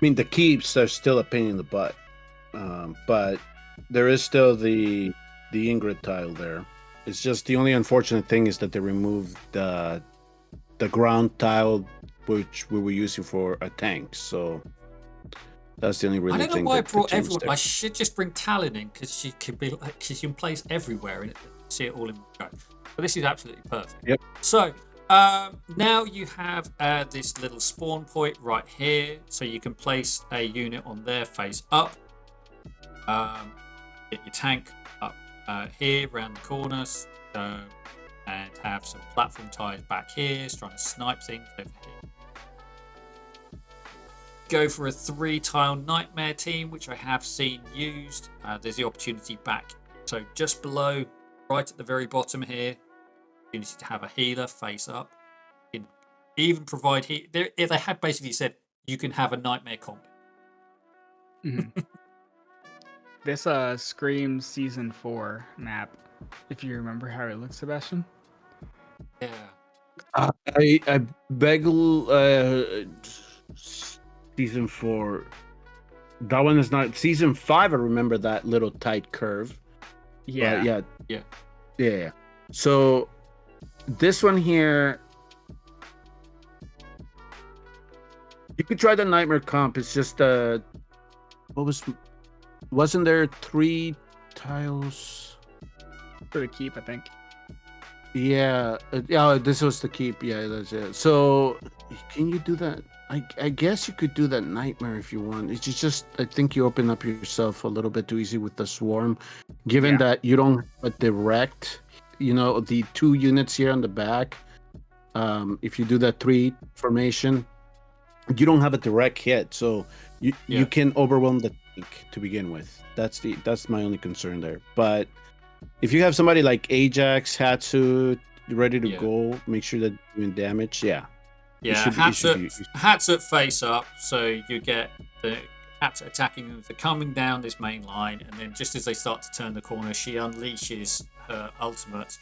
mean, the keeps are still a pain in the butt, but there is still the Ingrid tile there. It's just the only unfortunate thing is that they removed the ground tile, which we were using for a tank. So that's the only really thing. I don't know why I brought everyone. I should just bring Talon in, because she can place everywhere in it. see it all in one go. But this is absolutely perfect. Yep. So now you have this little spawn point right here, so you can place a unit on there face up. Get your tank up here around the corners, and have some platform ties back here, trying to snipe things over here. Go for a 3-tile nightmare team, which I have seen used. There's the opportunity back, so just below, right at the very bottom here, opportunity to have a healer face up. You can even provide they had basically said you can have a nightmare comp. This Scream Season 4 map, if you remember how it looks, Sebastian. Yeah. I beg season 4. That one is not season 5. I remember that little tight curve. Yeah. Yeah. So this one here, you could try the nightmare comp. It's just wasn't there 3 tiles For the keep, I think. Yeah, this was the keep. Yeah, that's it. So, can you do that? I guess you could do that nightmare if you want. It's just I think you open up yourself a little bit too easy with the swarm, given that you don't have a direct, the 2 units here on the back. If you do that 3 formation, you don't have a direct hit, so you can overwhelm the tank to begin with. That's my only concern there. But if you have somebody like Ajax, Hatsu ready to go, make sure that you're doing damage. Yeah. Hatsu face up, so you get the Hatsu attacking them. They're coming down this main line, and then just as they start to turn the corner, she unleashes her ultimate,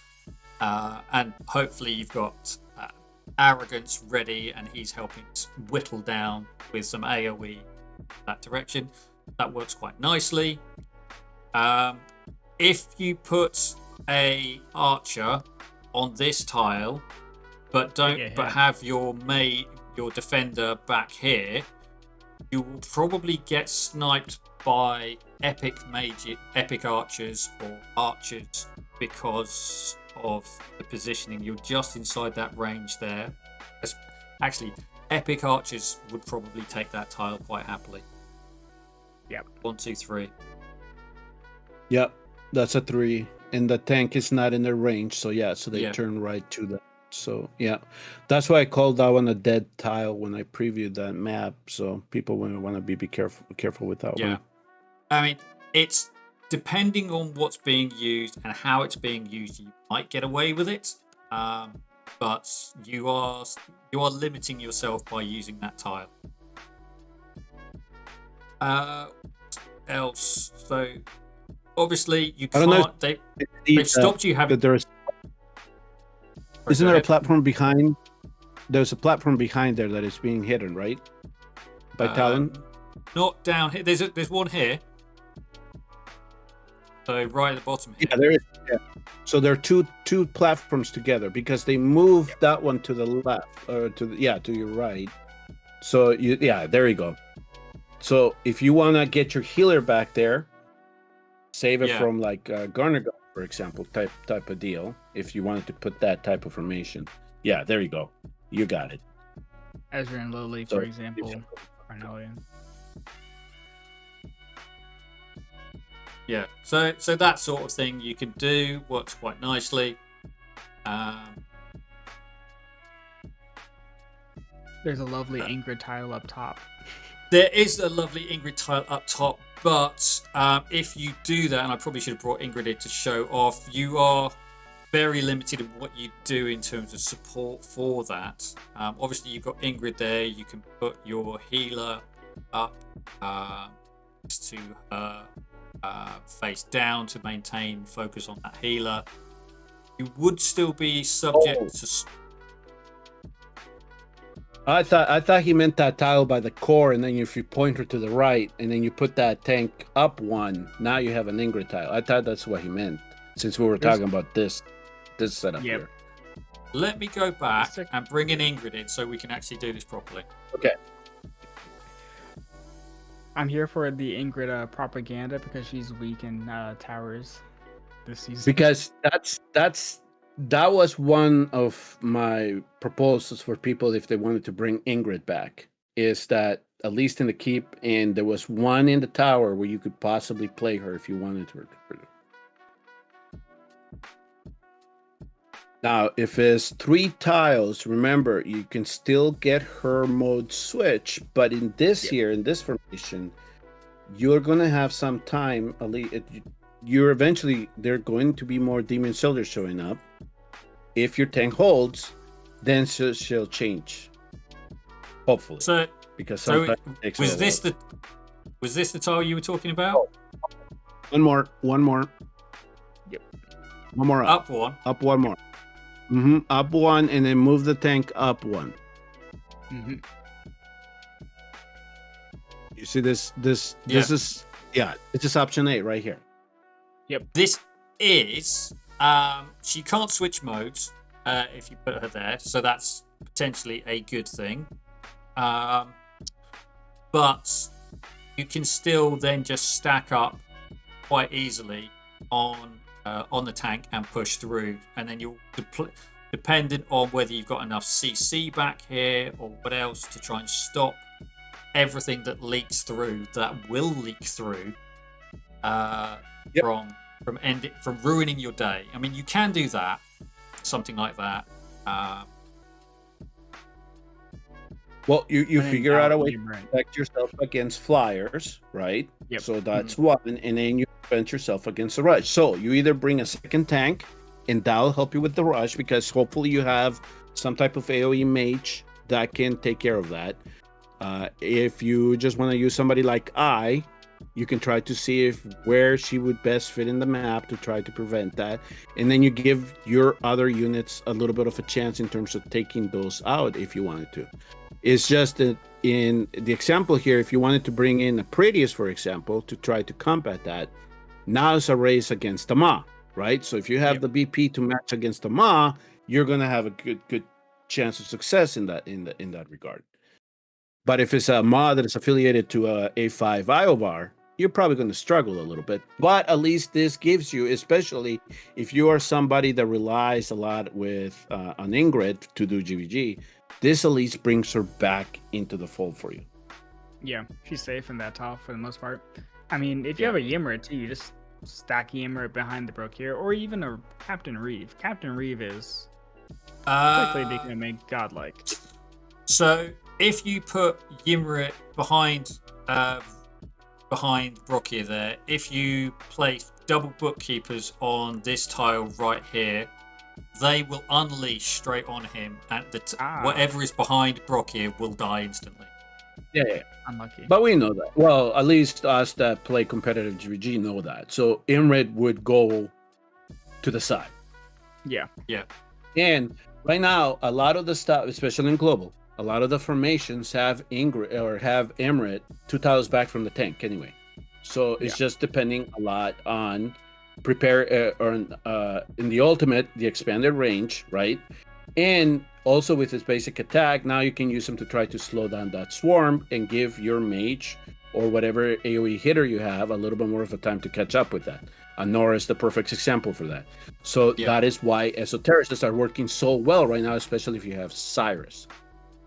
and hopefully you've got Arrogance ready, and he's helping whittle down with some AoE that direction. That works quite nicely. If you put a archer on this tile, but have your defender back here, you will probably get sniped by epic archers or archers because of the positioning. You're just inside that range there. Actually, epic archers would probably take that tile quite happily. Yep. 1, 2, 3. Yep, that's a 3, and the tank is not in their range, so they turn right to that. So that's why I called that one a dead tile when I previewed that map. So people want to be careful with that one. I mean, it's depending on what's being used and how it's being used, you might get away with it, but you are limiting yourself by using that tile. Else, so obviously you can't. They've stopped you having. Isn't there a platform behind? There's a platform behind there that is being hidden, right? By talent. Not down here. There's one here. So right at the bottom here. Yeah, there is. Yeah. So there are two platforms together because they moved that one to the left or to your right. So there you go. So if you want to get your healer back there, save it from like Garner, for example, type of deal. If you wanted to put that type of formation, there you go. You got it. Ezra and Lily, for example, Carnelian. Yeah, so that sort of thing you can do, works quite nicely. There's a lovely Ingrid tile up top. There is a lovely Ingrid tile up top, but if you do that, and I probably should have brought Ingrid in to show off, you are very limited in what you do in terms of support for that. Obviously, you've got Ingrid there. You can put your healer up to her face down to maintain focus on that healer. You would still be subject to. I thought he meant that tile by the core, and then if you point her to the right, and then you put that tank up one, now you have an Ingrid tile. I thought that's what he meant, since we were talking about this setup here. Let me go back and bring in Ingrid in so we can actually do this properly. Okay. I'm here for the Ingrid propaganda because she's weak in towers. this season. Because that was one of my proposals for people if they wanted to bring Ingrid back, is that at least in the keep, and there was one in the tower where you could possibly play her if you wanted her. Now, if it's 3 tiles, remember you can still get her mode switch, but in this here, in this formation, you're gonna have some time. You're eventually, there are going to be more demon soldiers showing up. If your tank holds, then she'll change. Hopefully, So, because so sometimes it takes was a this while. the tile you were talking about? One more. Yep. One more Up one. Up one more. Up one, and then move the tank up one. You see this is this is option A right here. Yep. This is she can't switch modes if you put her there, so that's potentially a good thing. But you can still then just stack up quite easily on the tank and push through, and then you'll dependent on whether you've got enough CC back here or what else to try and stop everything that leaks through, that will leak through from ruining your day. I mean, you can do that, something like that. Well, you figure out a way to protect yourself against flyers, right? Yep. So that's one, and then you prevent yourself against the rush. So you either bring a second tank, and that'll help you with the rush, because hopefully you have some type of AoE mage that can take care of that. If you just want to use somebody like you can try to see where she would best fit in the map to try to prevent that, and then you give your other units a little bit of a chance in terms of taking those out if you wanted to. It's just that in the example here, if you wanted to bring in a Prettius, for example, to try to combat that, now it's a race against the Ma, right? So if you have the BP to match against the Ma, you're gonna have a good chance of success in that regard. But if it's a Ma that is affiliated to a A5 Iobar, you're probably going to struggle a little bit. But at least this gives you, especially if you are somebody that relies a lot with on Ingrid to do GVG, this at least brings her back into the fold for you. Yeah, she's safe in that top for the most part. I mean, if you have a Ymrit too, you just stack Ymrit behind the Brook here, or even a Captain Reeve. Captain Reeve is quickly becoming godlike. So if you put Ymrit behind Brokia there, if you place double bookkeepers on this tile right here, they will unleash straight on him, and whatever is behind Brokia will die instantly. Yeah. Unlucky. But we know that. Well, at least us that play competitive GVG know that. So Imred would go to the side. Yeah. And right now, a lot of the stuff, especially in global, a lot of the formations have Imred 2 tiles back from the tank anyway. So it's just depending a lot on in the ultimate, the expanded range, right? And also with his basic attack, now you can use him to try to slow down that swarm and give your mage or whatever AoE hitter you have a little bit more of a time to catch up with that. Nora is the perfect example for that. So that is why esotericists are working so well right now, especially if you have Cyrus.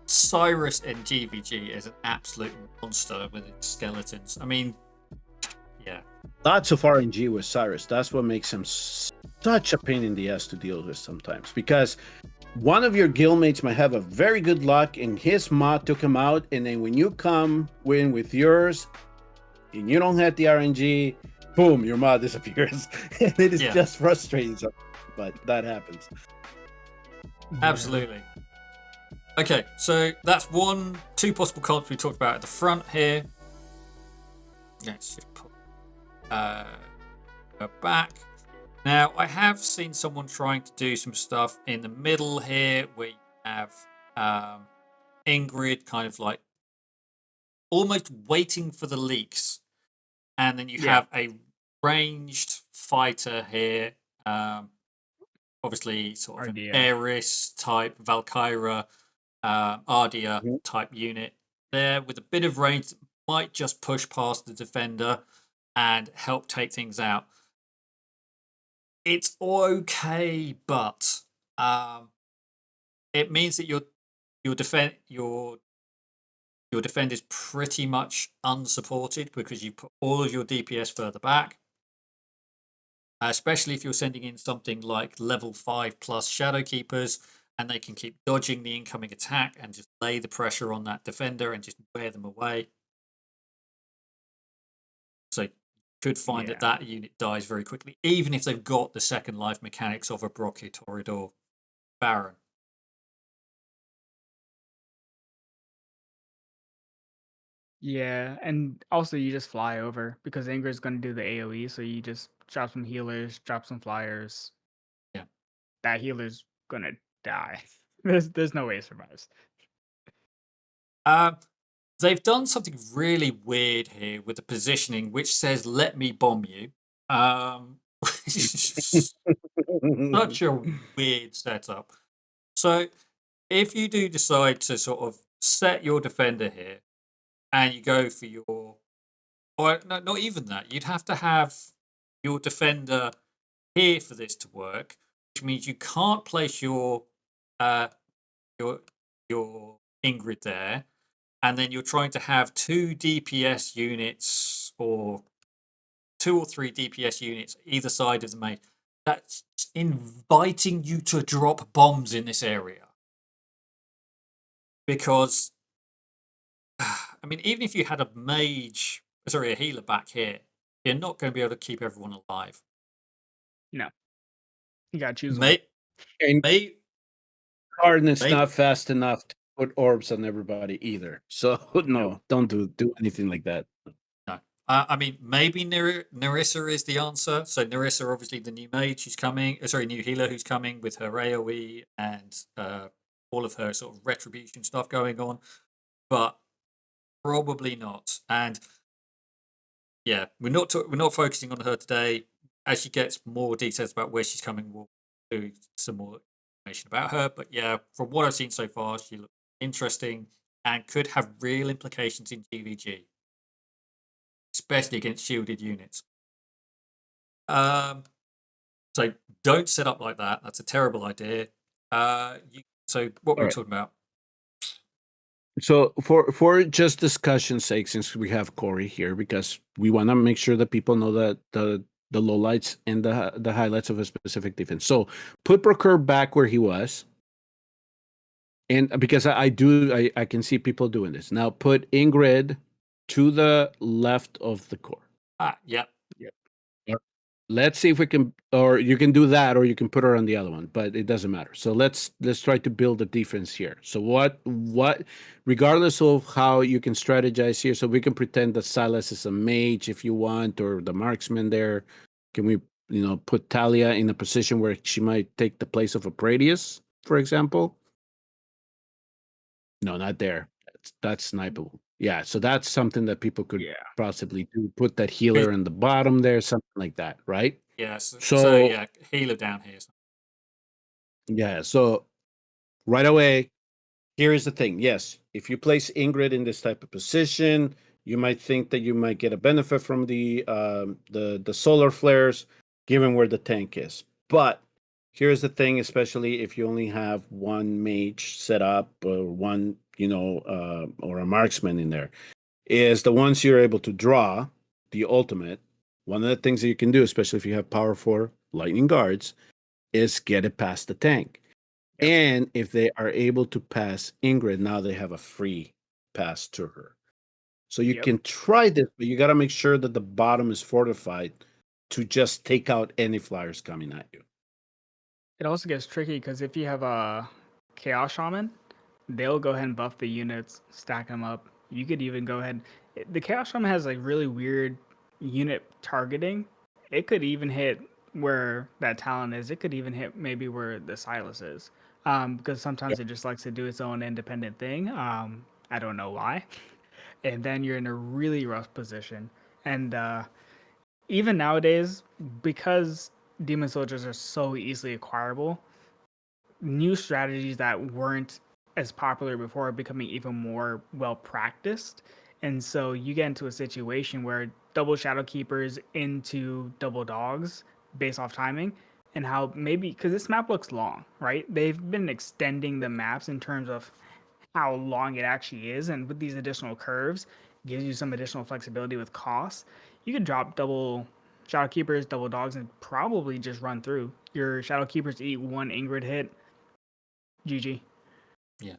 Cyrus in GVG is an absolute monster with its skeletons. I mean, Lots of RNG with Cyrus. That's what makes him such a pain in the ass to deal with sometimes. Because one of your guildmates might have a very good luck and his mod took him out, and then when you come in with yours and you don't have the RNG, boom, your mod disappears. And it is just frustrating. But that happens. Absolutely. Okay, so that's two possible cards we talked about at the front here. Let's just put her back. Now, I have seen someone trying to do some stuff in the middle here where you have Ingrid kind of like almost waiting for the leaks. And then you have a ranged fighter here. Obviously, sort of an Ares type, Valkyra, Ardia type unit there with a bit of range that might just push past the defender and help take things out. it's okay, but it means that your defend is pretty much unsupported because you put all of your DPS further back. Especially if you're sending in something like level 5 plus Shadow Keepers, and they can keep dodging the incoming attack and just lay the pressure on that defender and just wear them away. So you could find that Yeah. that unit dies very quickly, even if they've got the second life mechanics of a Brockie, Torrid, or Baron. Yeah, and also you just fly over because Ingrid's gonna do the AoE, so you just drop some healers, drop some flyers. Yeah. That healer's gonna die. There's no way it survives. They've done something really weird here with the positioning, which says "Let me bomb you." Which is such a weird setup. So if you do decide to sort of set your defender here and you go for your, or no, not even that, you'd have to have your defender here for this to work, which means you can't place uh your your Ingrid there, and then you're trying to have two DPS units or 2 or 3 DPS units either side of the main. That's inviting you to drop bombs in this area because I mean, even if you had a mage, sorry, a healer back here, you're not going to be able to keep everyone alive. No, you gotta choose one. May, And may, Harden's may, not fast enough to put orbs on everybody either. So Nope. no, don't do anything like that. no. I mean, maybe Narissa is the answer. So Narissa, obviously the new mage who's coming, sorry, new healer who's coming with her AoE and all of her sort of retribution stuff going on, but probably not. And yeah, we're not focusing on her today. As she gets more details about where she's coming, we'll do some more information about her. But yeah, from what I've seen so far, she looks interesting and could have real implications in GVG, especially against shielded units. So don't set up like that. That's a terrible idea. So what were All we right. talking about? So for just discussion's sake, since we have Corey here, because we want to make sure that people know that the lowlights and the highlights of a specific defense. So put Procure back where he was, and because I can see people doing this now. Put Ingrid to the left of the core. Yeah. Yep. Let's see if we can, or you can do that, or you can put her on the other one, but it doesn't matter. So let's try to build a defense here. So what, regardless of how you can strategize here, so we can pretend that Silas is a mage if you want, or the marksman there. Can we, put Talia in a position where she might take the place of a Pradius, for example? No, not there. That's snipeable. Yeah, so that's something that people could Yeah. possibly do. Put that healer in the bottom there, something like that, right? Yeah. So So yeah, healer down here. yeah, so right away, here is the thing. Yes, if you place Ingrid in this type of position, you might think that you might get a benefit from the solar flares, given where the tank is. But here's the thing, especially if you only have one mage set up or one, or a marksman in there, is the ones you're able to draw the ultimate. One of the things that you can do, especially if you have power 4 lightning guards, is get it past the tank. Yep. And if they are able to pass Ingrid, now they have a free pass to her. So you Yep. can try this, but you got to make sure that the bottom is fortified to just take out any flyers coming at you. It also gets tricky because if you have a Chaos Shaman, they'll go ahead and buff the units, stack them up. You could even go ahead. The Chaos Shaman has like really weird unit targeting. It could even hit where that talent is. It could even hit maybe where the Silas is. Because sometimes it just likes to do its own independent thing. I don't know why. And then you're in a really rough position. And even nowadays, because demon soldiers are so easily acquirable, new strategies that weren't as popular before are becoming even more well practiced. And so you get into a situation where double shadow keepers into double dogs based off timing and how maybe because this map looks long, right? They've been extending the maps in terms of how long it actually is, and with these additional curves, gives you some additional flexibility with costs. You could drop double Shadow Keepers, double dogs, and probably just run through. Your Shadow Keepers eat one Ingrid hit. GG. Yeah.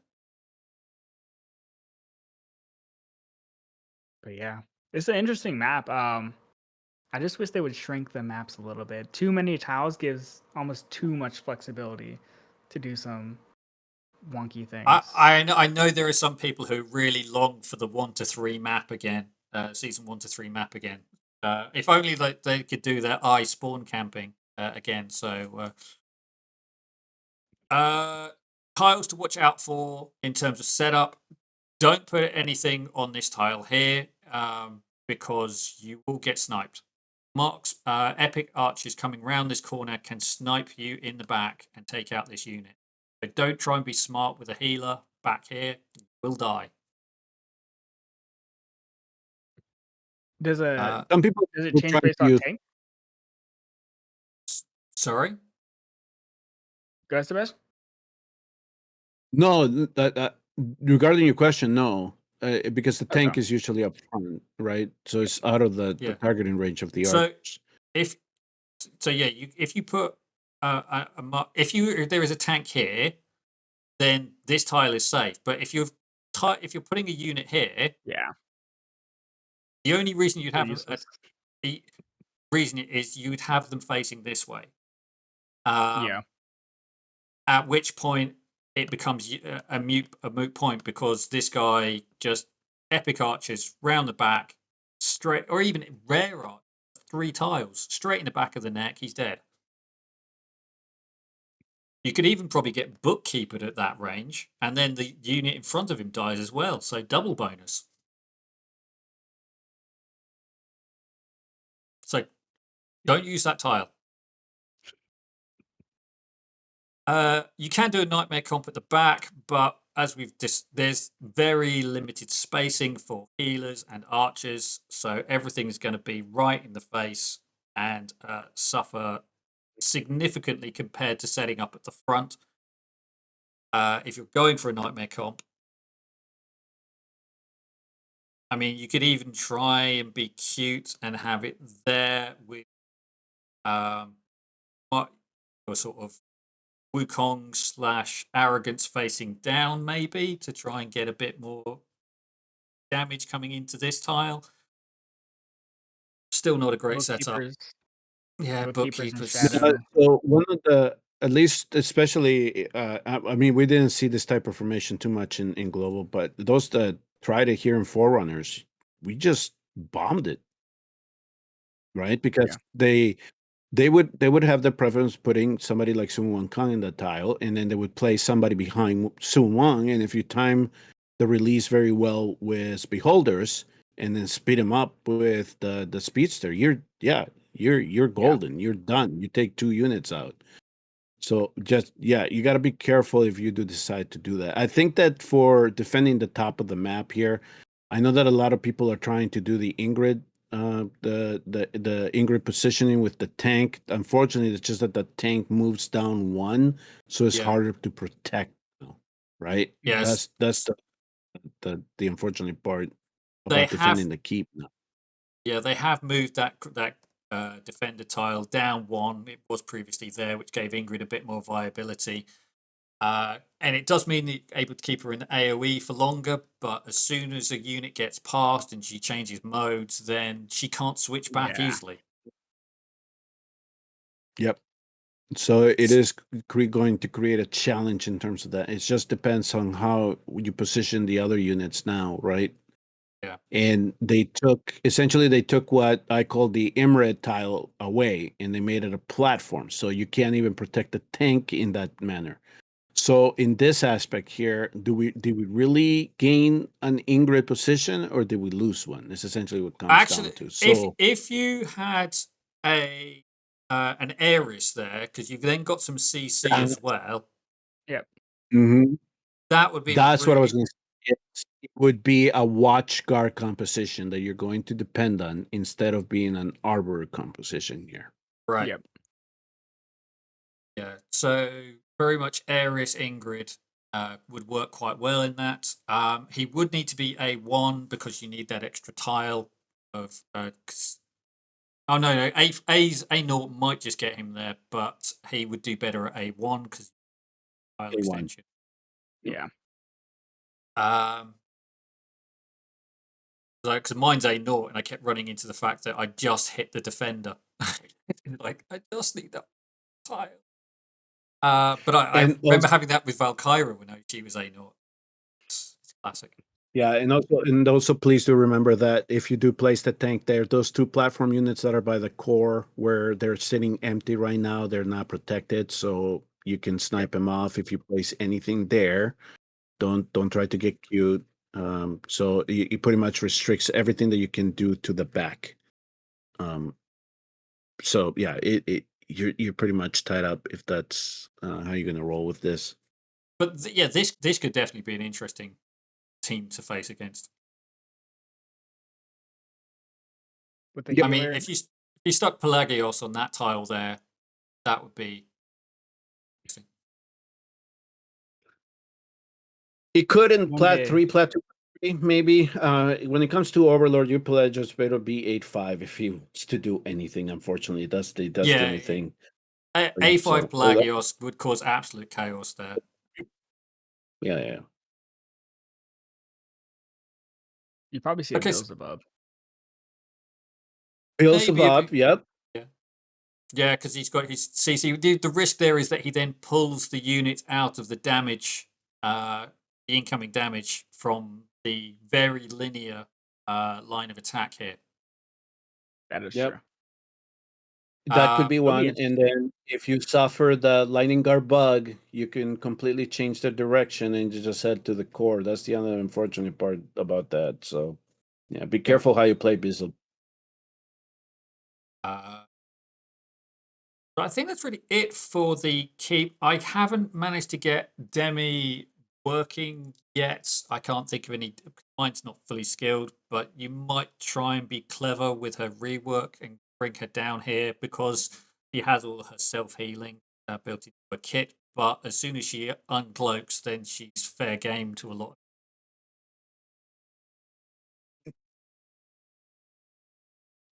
But yeah, it's an interesting map. I just wish they would shrink the maps a little bit. Too many tiles gives almost too much flexibility to do some wonky things. I know there are some people who really long for the 1 to 3 map again, season 1 to 3 map again. If only they could do their eye spawn camping again. So, tiles to watch out for in terms of setup. Don't put anything on this tile here because you will get sniped. Mark's epic archers coming round this corner can snipe you in the back and take out this unit. But don't try and be smart with a healer back here. You will die. Does Some people it will change try to based on use. tank? Sorry? Go ahead, Sebastian. No, that regarding your question, no, because the tank Okay. is usually up front, right? So it's out of the Yeah. targeting range of the So archers. if if you put if there is a tank here, then this tile is safe. But if if you're putting a unit here, Yeah, the only reason you'd they're have useless. the reason is you'd have them facing this way. Um, Yeah, at which point it becomes a moot point because this guy just epic archers round the back, straight, or even rare art, 3 tiles straight in the back of the neck. He's dead. You could even probably get bookkeepered at that range, and then the unit in front of him dies as well. So double bonus. So don't use that tile. You can do a nightmare comp at the back, but as we've there's very limited spacing for healers and archers, so everything's going to be right in the face and suffer significantly compared to setting up at the front. If you're going for a nightmare comp, I mean, you could even try and be cute and have it there with what your sort of Wukong / arrogance facing down, maybe to try and get a bit more damage coming into this tile. Still not a great setup. bookkeepers, Yeah, bookkeepers and bookkeepers. shadow. So one of the, at least especially, I mean, we didn't see this type of formation too much in global, but those that tried it here in Forerunners, we just bombed it, right? Because Yeah, they would have the preference putting somebody like Sun Wang Kang in the tile, and then they would play somebody behind Sun Wang, and if you time the release very well with beholders, and then speed them up with the speedster, you're yeah, golden. You're done. You take 2 units out. So just you got to be careful if you do decide to do that. I think that for defending the top of the map here, I know that a lot of people are trying to do the Ingrid, the Ingrid positioning with the tank. Unfortunately, it's just that the tank moves down 1, so it's Yeah. harder to protect. Right? Yes. That's the unfortunate part They about defending have the keep now. Yeah, they have moved that defender tile down 1. It was previously there, which gave Ingrid a bit more viability. And it does mean that you're able to keep her in the AoE for longer, but as soon as a unit gets past and she changes modes, then she can't switch back yeah, easily. Yep. So it is going to create a challenge in terms of that. It just depends on how you position the other units now, right? Yeah. And they took what I call the Imred tile away, and they made it a platform. So you can't even protect the tank in that manner. So in this aspect here, did we really gain an Ingrid position, or did we lose one? It's essentially what it comes Actually, down to. So if you had a an Ares there, because you've then got some CC as well, yep, Mhm. that would be That's what I was really going to say. It would be a watch guard composition that you're going to depend on instead of being an arbor composition here. right. yep. Yeah, so very much Aries Ingrid would work quite well in that. He would need to be A1 because you need that extra tile of. Oh no, A naught might just get him there, but he would do better at A1 because tile A1. extension. Yep. Yeah. Because mine's A naught, and I kept running into the fact that I just hit the defender. Like I just need that tile. But I And remember also, having that with Valkyra when she was A naught. It's classic. yeah, and also please do remember that if you do place the tank there, those two platform units that are by the core where they're sitting empty right now, they're not protected, so you can snipe them off if you place anything there. Don't try to get cute. So it pretty much restricts everything that you can do to the back. So yeah, you're pretty much tied up if that's how you're gonna roll with this. But yeah, this could definitely be an interesting team to face against. With the I mean, healer. if you stuck Pelagios on that tile there, that would be interesting. It could in One day. plat 2, maybe. When it comes to Overlord, you play just better be 8-5 if he wants to do anything. Unfortunately, that's the Yeah, only thing. A5 So that, Pelagios would cause absolute chaos there. yeah. You probably see a Okay, so Beelzebub. maybe if Beelzebub, yep. yeah, yeah, because he's got his CC. The risk there is that he then pulls the unit out of the damage, the incoming damage from the very linear line of attack here. That is Yep. true. That could be It'll be one. And interesting. then if you suffer the lightning guard bug, you can completely change the direction and you just head to the core. That's the other unfortunate part about that. So yeah, be Yeah. careful how you play Beelzebub. Uh, But I think that's really it for the keep. I haven't managed to get Demi working yet. I can't think of any. Mine's not fully skilled, but you might try and be clever with her rework and bring her down here because she has all her self healing built into her kit. But as soon as she uncloaks, then she's fair game to a lot.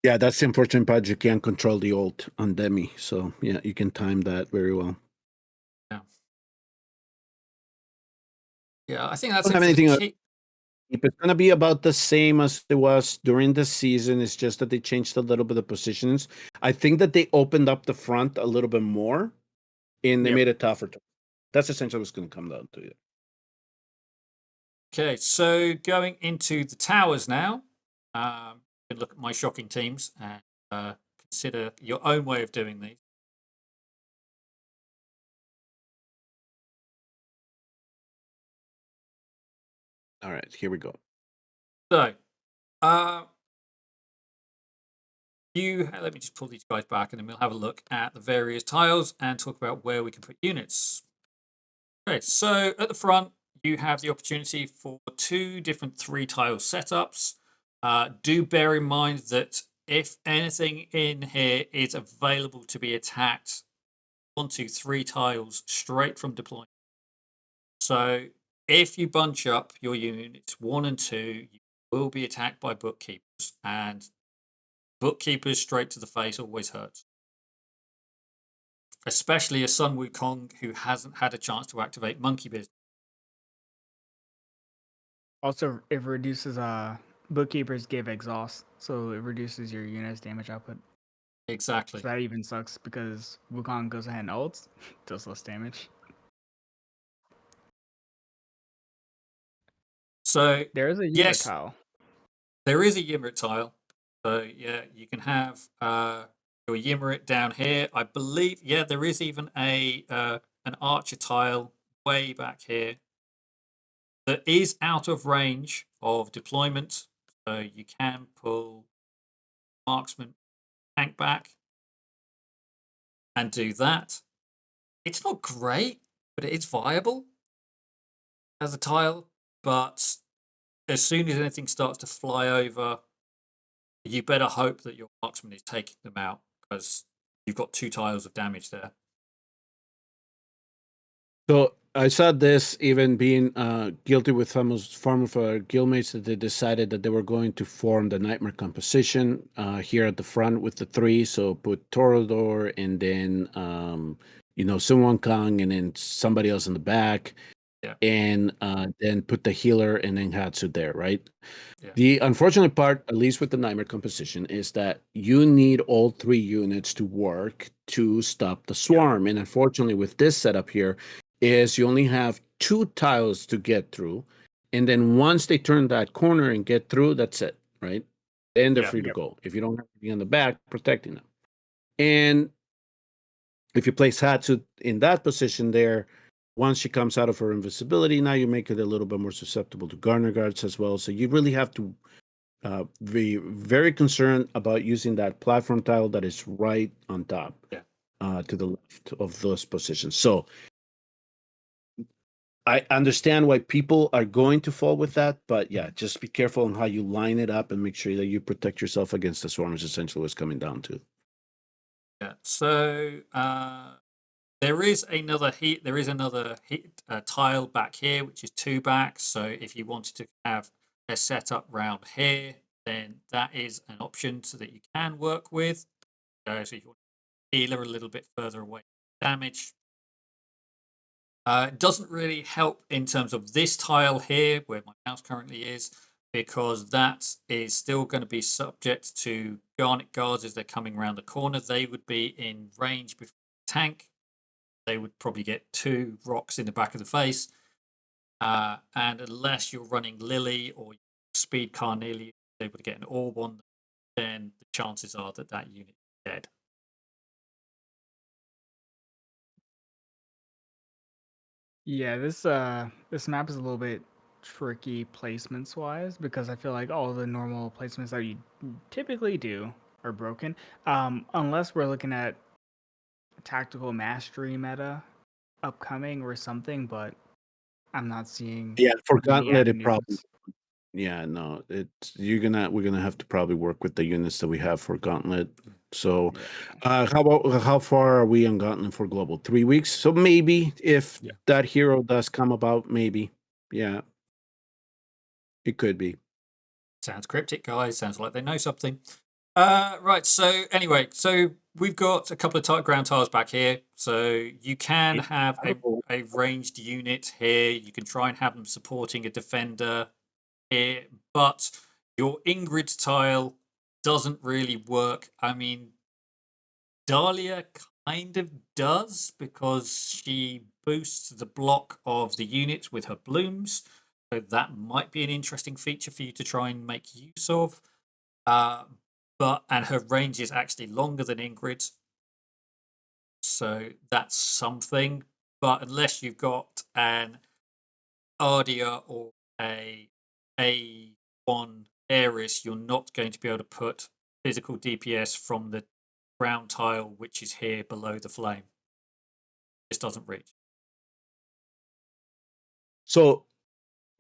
Yeah, that's the unfortunate part. You can't control the ult on Demi. So yeah, you can time that very well. Yeah, yeah. I think that's Don't it have for the anything else. keep. It's gonna be about the same as it was during the season. It's just that they changed a little bit of positions. I think that they opened up the front a little bit more and they Yep. made it tougher. That's essentially what's gonna come down to it. Okay, so going into the towers now. You can look at my shocking teams and consider your own way of doing these. All right, here we go. So, uh, let me just pull these guys back, and then we'll have a look at the various tiles and talk about where we can put units. Okay, so at the front, you have the opportunity for two different 3-tile setups. Do bear in mind that if anything in here is available to be attacked onto 3 tiles straight from deployment. So if you bunch up your units 1 and 2, you will be attacked by bookkeepers, and bookkeepers straight to the face always hurts. Especially a Sun Wukong who hasn't had a chance to activate Monkey Business. Also, it reduces bookkeepers give exhaust, so it reduces your unit's damage output. Exactly. So that even sucks because Wukong goes ahead and ults, does less damage. So There is a Ymir yes, tile. there is a Ymrit tile. So yeah, you can have your Ymrit down here. I believe, yeah, there is even an archer tile way back here that is out of range of deployment. So you can pull marksman tank back and do that. It's not great, but it is viable as a tile. But as soon as anything starts to fly over, you better hope that your marksman is taking them out because you've got 2 tiles of damage there. So I saw this even being guilty with some form of guildmates that they decided that they were going to form the nightmare composition here at the front with the three. So put Torador and then Sun Wukong and then somebody else in the back. Yeah. And then put the healer and then Hatsu there, right? Yeah. The unfortunate part, at least with the nightmare composition, is that you need all three units to work to stop the swarm. And unfortunately, with this setup here, is you only have 2 tiles to get through. And then once they turn that corner and get through, that's it, right? Then they're free to go. If you don't have to be on the back protecting them. And if you place Hatsu in that position there, once she comes out of her invisibility, now you make it a little bit more susceptible to Garner Guards as well. So you really have to be very concerned about using that platform tile that is right on top to the left of those positions. So I understand why people are going to fall with that, but yeah, just be careful on how you line it up and make sure that you protect yourself against the swarm is essentially what's coming down to. Yeah. So there is another tile back here, which is 2 back. So if you wanted to have a setup round here, then that is an option so that you can work with. So if you want a healer a little bit further away from damage. It doesn't really help in terms of this tile here, where my mouse currently is, because that is still going to be subject to Garnet Guards as they're coming around the corner. They would be in range before the tank. They would probably get 2 rocks in the back of the face. And unless you're running Lily or Speed Carnelia, able to get an orb on, then the chances are that that unit is dead. Yeah, this map is a little bit tricky placements wise because I feel like all the normal placements that you typically do are broken. Unless we're looking at tactical mastery meta upcoming or something, but I'm not seeing For many Gauntlet it probably avenues. no, we're gonna have to probably work with the units that we have for Gauntlet. So how far are we on Gauntlet for global? 3 weeks? So maybe if that hero does come about, maybe. Yeah. It could be. Sounds cryptic, guys. Sounds like they know something. Right. So anyway, so we've got a couple of ground tiles back here. So you can have a ranged unit here. You can try and have them supporting a defender here, but your Ingrid tile doesn't really work. I mean, Dahlia kind of does because she boosts the block of the unit with her blooms. So that might be an interesting feature for you to try and make use of. And her range is actually longer than Ingrid's. So that's something. But unless you've got an Ardia or a A1 Ares, you're not going to be able to put physical DPS from the ground tile, which is here below the flame. This doesn't reach. So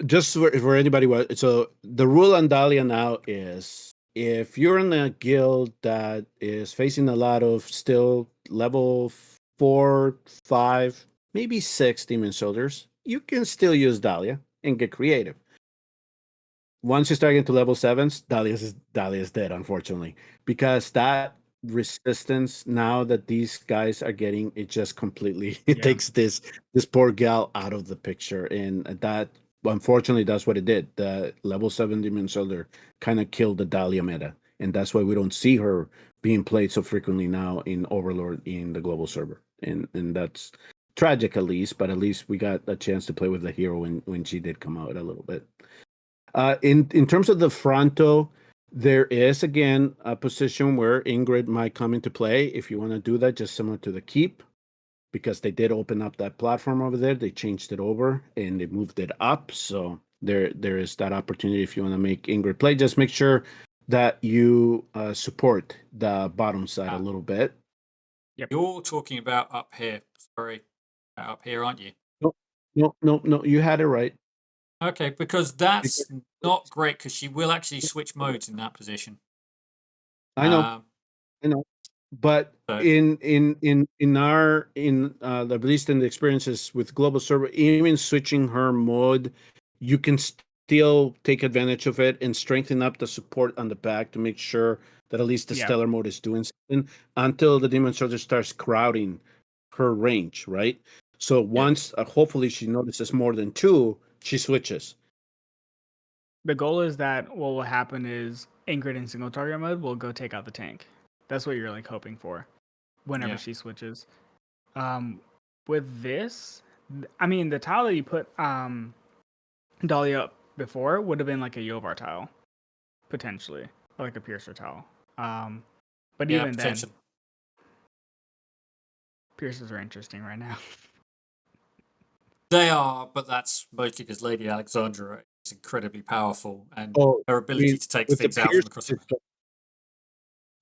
just for anybody, so the rule on Dahlia now is if you're in a guild that is facing a lot of still level 4, 5, maybe 6 demon soldiers, you can still use Dahlia and get creative. Once you start getting to level 7s, Dahlia is dead, unfortunately, because that resistance now that these guys are getting, it just completely it takes this poor gal out of the picture, and that unfortunately that's what it did. The level 7 demon soldier kind of killed the Dahlia meta, and that's why we don't see her being played so frequently now in Overlord in the global server, and that's tragic at least, but at least we got a chance to play with the hero when she did come out a little bit. In terms of the Fronto, there is again a position where Ingrid might come into play if you want to do that, just similar to the Keep, because they did open up that platform over there. They changed it over and they moved it up. So there is that opportunity if you want to make Ingrid play. Just make sure that you support the bottom side a little bit. You're talking about up here. Sorry, up here, aren't you? No. You had it right. Okay, because that's not great because she will actually switch modes in that position. I know. But So in at least in the experiences with global server, even switching her mode, you can still take advantage of it and strengthen up the support on the back to make sure that at least the Yeah, stellar mode is doing something until the demon soldier starts crowding her range, right? So yeah, once hopefully she notices more than two, she switches. the goal is that what will happen is Ingrid in single target mode will go take out the tank. That's what you're like hoping for whenever yeah. she switches. Um, with this, I mean, the tile that you put Dahlia up before would have been like a Yovar tile, potentially, or like a Piercer tile. But Yeah, even then, potential. Piercers are interesting right now. They are, but that's mostly because Lady Alexandra is incredibly powerful, and Oh, her I ability mean, to take with the things out from Pierce across the. system,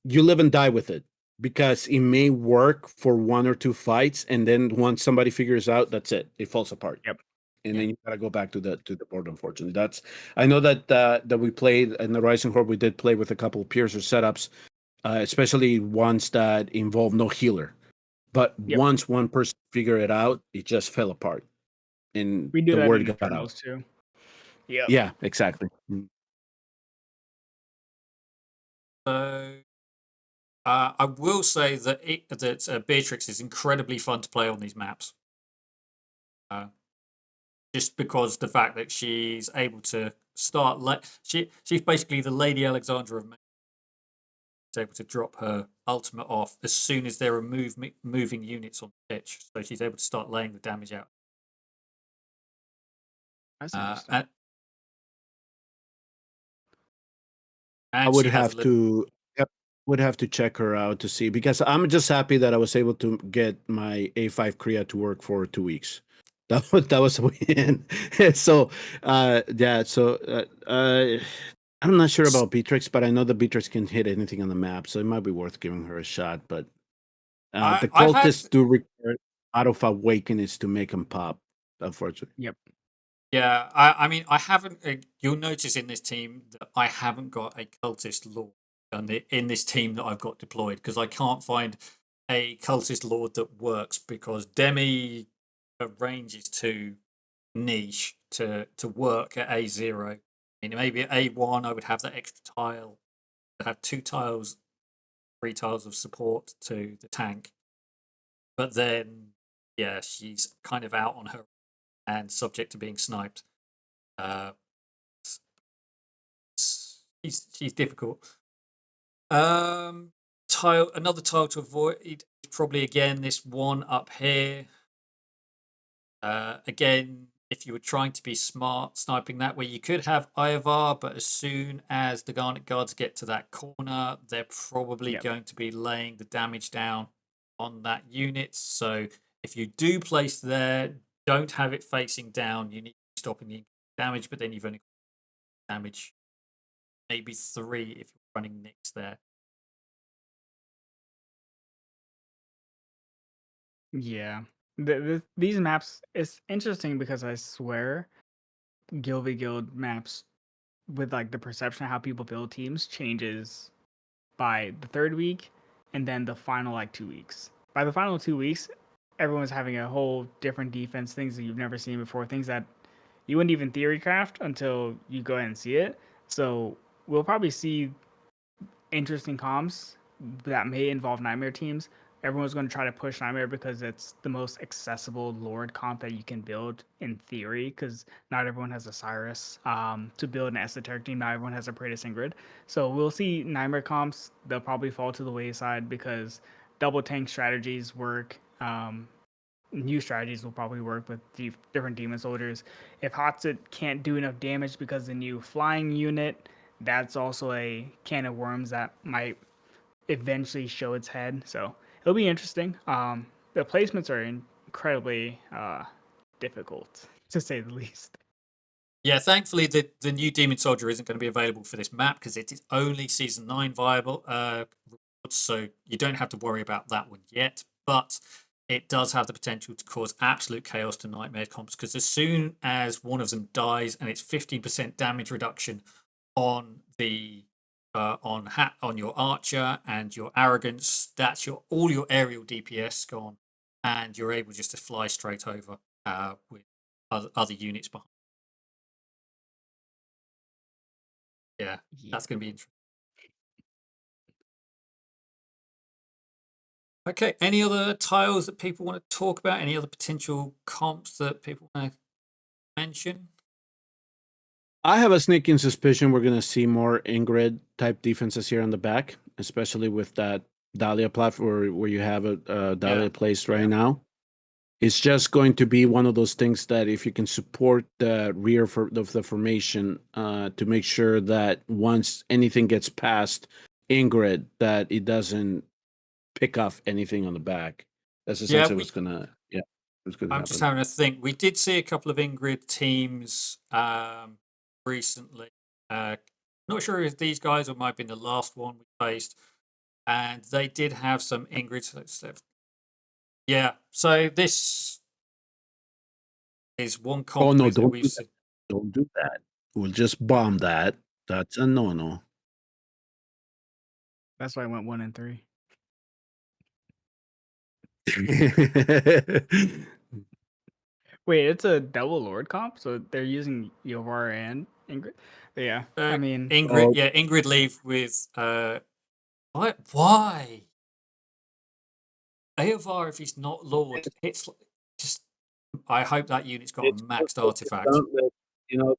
you live and die with it because it may work for one or two fights, and then once somebody figures out, that's it. It falls apart, Yep. and Yeah, then you gotta go back to the board. Unfortunately, that's I know that we played in the Rising Horde. We did play with a couple of Piercer setups, especially ones that involve no healer. But Yep. once one person figured it out, it just fell apart, and We do the that in word got out. Infernals too. Yep. Yeah, exactly. so I will say that Beatrix is incredibly fun to play on these maps. Uh, just because the fact that she's able to start she's basically the Lady Alexandra of Magic. She's able to drop her ultimate off as soon as there are moving units on the pitch, so she's able to start laying the damage out. That's Uh, interesting. and, I and would she has a have little. to yep, would have to check her out to see because I'm just happy that I was able to get my A5 Kriya to work for 2 weeks. That was a win. So yeah, so I'm not sure about Beatrix, but I know that Beatrix can hit anything on the map, so it might be worth giving her a shot. But the I've had. cultists do require out of awakenings to make them pop, unfortunately. Yep. Yeah, I mean, I haven't. You'll notice in this team that I haven't got a cultist lord in this team that I've got deployed because I can't find a cultist lord that works because Demi range is too niche to work at A0. I mean, maybe at A1 I would have that extra tile. I'd have 2 tiles, 3 tiles of support to the tank, but then yeah, she's kind of out on her and subject to being sniped. Uh, she's difficult. Another tile to avoid is probably again this one up here. Again, if you were trying to be smart sniping that way, you could have Ivar, but as soon as the Garnet Guards get to that corner, they're probably Yep. going to be laying the damage down on that unit. So if you do place there, don't have it facing down. You need to be stopping the damage, but then you've only got damage, maybe 3 if you're running Nyx there. Yeah. These maps, it's interesting because I swear Guild v Guild maps with like the perception of how people build teams changes by the third week and then the final like 2 weeks. By the final 2 weeks, everyone's having a whole different defense, things that you've never seen before, things that you wouldn't even theory craft until you go ahead and see it. So we'll probably see interesting comms that may involve Nightmare teams. Everyone's going to try to push Nightmare because it's the most accessible Lord comp that you can build in theory. Because not everyone has a Cyrus to build an esoteric team. Not everyone has a Praetus Ingrid. So we'll see Nightmare comps. They'll probably fall to the wayside because double tank strategies work. New strategies will probably work with different demon soldiers. If Hatsit can't do enough damage because the new flying unit, that's also a can of worms that might eventually show its head. So it'll be interesting. The placements are incredibly difficult, to say the least. Yeah, thankfully the new Demon Soldier isn't going to be available for this map because it is only Season 9 viable, so you don't have to worry about that one yet. But it does have the potential to cause absolute chaos to Nightmare comps because as soon as one of them dies and it's 15% damage reduction on the on your archer and your arrogance. That's all your aerial DPS gone, and you're able just to fly straight over with other units behind. Yeah, Yeah. that's going to be interesting. Okay, any other tiles that people want to talk about? Any other potential comps that people want to mention? I have a sneaking suspicion we're going to see more Ingrid type defenses here on the back, especially with that Dahlia platform where you have a Dahlia placed right now. It's just going to be one of those things that if you can support the rear of the formation to make sure that once anything gets past Ingrid, that it doesn't pick off anything on the back. That's essentially what's gonna I'm just happen. having a think. We did see a couple of Ingrid teams recently. Not sure if these guys or might have been the last one we faced, and they did have some Ingrid. Yeah, so this is one Oh comp no! with that Don't we've do that. seen. Don't do that. We'll just bomb that. That's a no-no. That's why I went 1 and 3. Wait, it's a double Lord comp, so they're using Yovar and Ingrid. Yeah, I mean, Ingrid, yeah, Ingrid leave with what? Why? Aovar, if he's not Lord, it's just. I hope that unit's got a It's maxed artifact.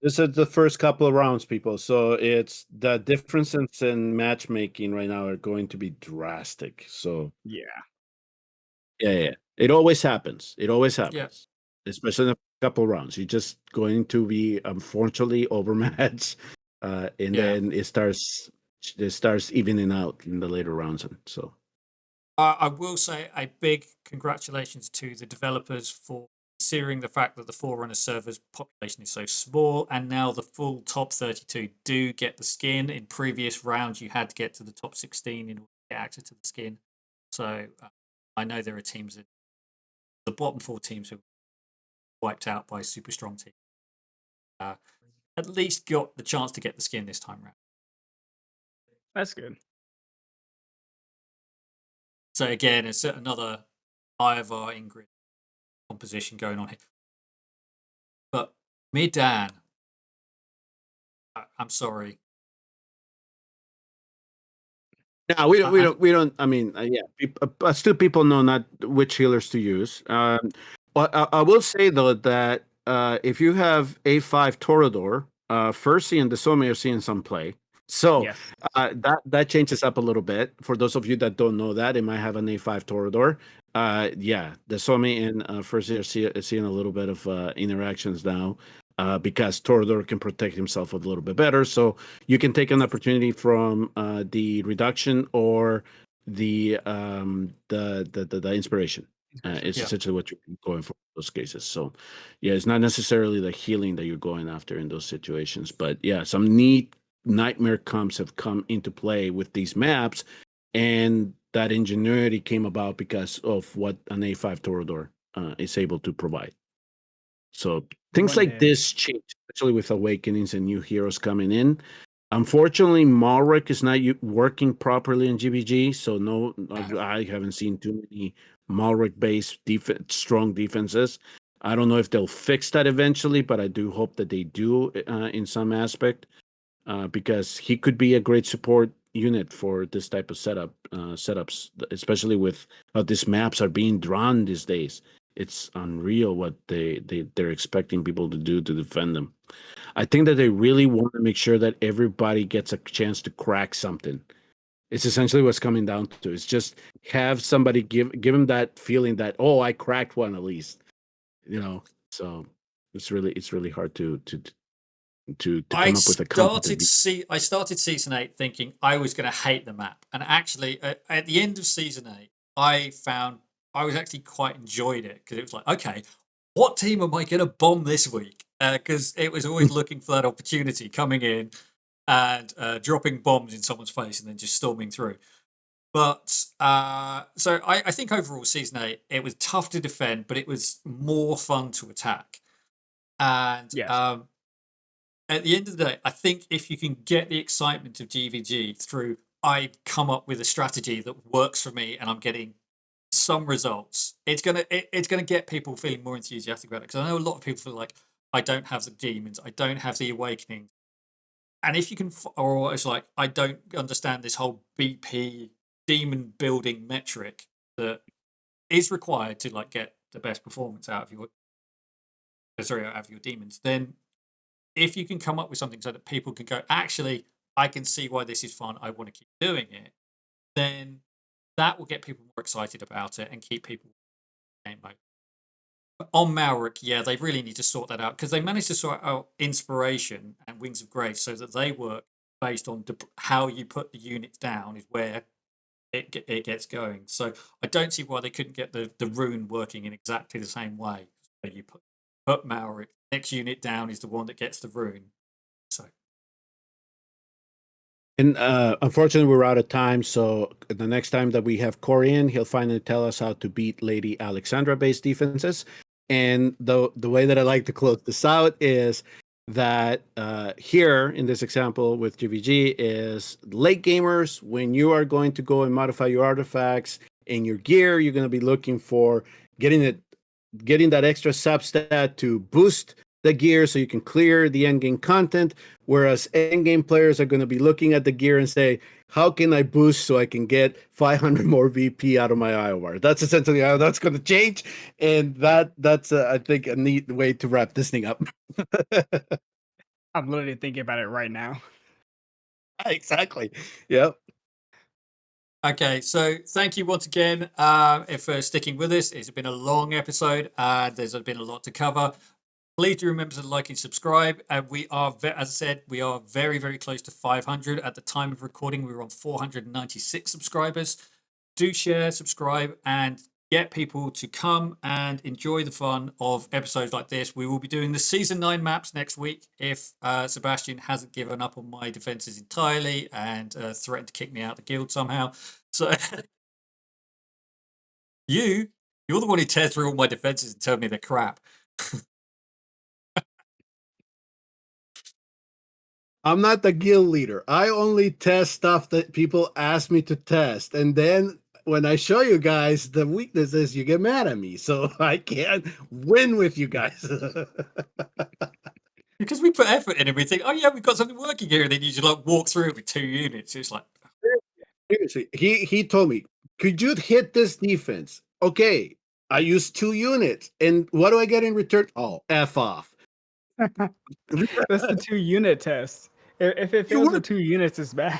this is the first couple of rounds, people. So it's the differences in matchmaking right now are going to be drastic. So yeah. yeah. It always happens. It always Yeah. happens. Especially in a couple of rounds. You're just going to be unfortunately overmatched. And then it starts evening out in the later rounds. And so I will say a big congratulations to the developers for considering the fact that the Forerunner server's population is so small, and now the full top 32 do get the skin. In previous rounds, you had to get to the top 16 in order to get access to the skin. So I know there are teams that the bottom 4 teams who were wiped out by super strong teams. At least got the chance to get the skin this time round. That's good. So again, it's another Ivar Ingrid composition going on here. But Midan, I'm sorry. yeah, we don't. I mean, still people know not which healers to use. But I will say though that if you have A5 Torador, Fercy and Desomi are seeing some play. So Yes. that changes up a little bit. For those of you that don't know that, it might have an A5 Torador. Desomi and Fercy are seeing a little bit of interactions now. Because Torador can protect himself a little bit better. So you can take an opportunity from the reduction or the inspiration. It's essentially what you're going for in those cases. So yeah, it's not necessarily the healing that you're going after in those situations. But yeah, some neat nightmare comps have come into play with these maps, and that ingenuity came about because of what an A5 Torador is able to provide. So things like this change, especially with awakenings and new heroes coming in. Unfortunately, Malrik is not working properly in GBG, so I haven't seen too many Malrik-based strong defenses. I don't know if they'll fix that eventually, but I do hope that they do in some aspect, because he could be a great support unit for this type of setups, especially with how these maps are being drawn these days. It's unreal what they're expecting people to do to defend them. I think that they really want to make sure that everybody gets a chance to crack something. It's essentially what's coming down to. It's just have somebody give them that feeling that, oh, I cracked one at least. So it's really hard to come up with a competent. I started season 8 thinking I was going to hate the map, and actually at the end of season 8, I found I was actually quite enjoyed it because it was like, okay, what team am I going to bomb this week? Because it was always looking for that opportunity, coming in and dropping bombs in someone's face and then just storming through. But so I think overall season 8, it was tough to defend, but it was more fun to attack. And Yes. at the end of the day, I think if you can get the excitement of GVG through, I come up with a strategy that works for me, and I'm getting some results. It's gonna get people feeling more enthusiastic about it. Because I know a lot of people feel like I don't have the demons, I don't have the awakening, and if you can, or it's like I don't understand this whole BP demon building metric that is required to like get the best performance out of your out of your demons. Then if you can come up with something so that people can go, actually, I can see why this is fun. I want to keep doing it. Then that will get people more excited about it and keep people in game mode. On Malrik, yeah, they really need to sort that out because they managed to sort out Inspiration and Wings of Grace so that they work based on how you put the units down is where it gets going. So I don't see why they couldn't get the rune working in exactly the same way. So you put Malrik, next unit down is the one that gets the rune. So And unfortunately, we're out of time. So the next time that we have Corey in, he'll finally tell us how to beat Lady Alexandra-based defenses. And the way that I like to close this out is that here in this example with GVG is late gamers, when you are going to go and modify your artifacts and your gear, you're going to be looking for getting that extra substat to boost the gear so you can clear the end game content, whereas end game players are going to be looking at the gear and say, how can I boost so I can get 500 more VP out of my IOR? That's essentially how that's going to change, and that's I think a neat way to wrap this thing up. I'm literally thinking about it right now. Exactly. Yep. okay, so thank you once again for sticking with us. It's been a long episode. There's been a lot to cover. Please do remember to like and subscribe. And we are, as I said, we are very, very close to 500. At the time of recording, we were on 496 subscribers. Do share, subscribe, and get people to come and enjoy the fun of episodes like this. We will be doing the Season 9 maps next week if Sebastian hasn't given up on my defenses entirely and threatened to kick me out of the guild somehow. So you're the one who tears through all my defenses and tells me they're crap. I'm not the guild leader. I only test stuff that people ask me to test. And then when I show you guys the weaknesses, you get mad at me. So I can't win with you guys. Because we put effort in and we think, oh yeah, we've got something working here, and then you just like walk through it with 2 units. It's like, Seriously, he told me, could you hit this defense? Okay, I used 2 units. And what do I get in return? Oh, F off. That's the 2 unit test. If it fails with 2 units, it's bad.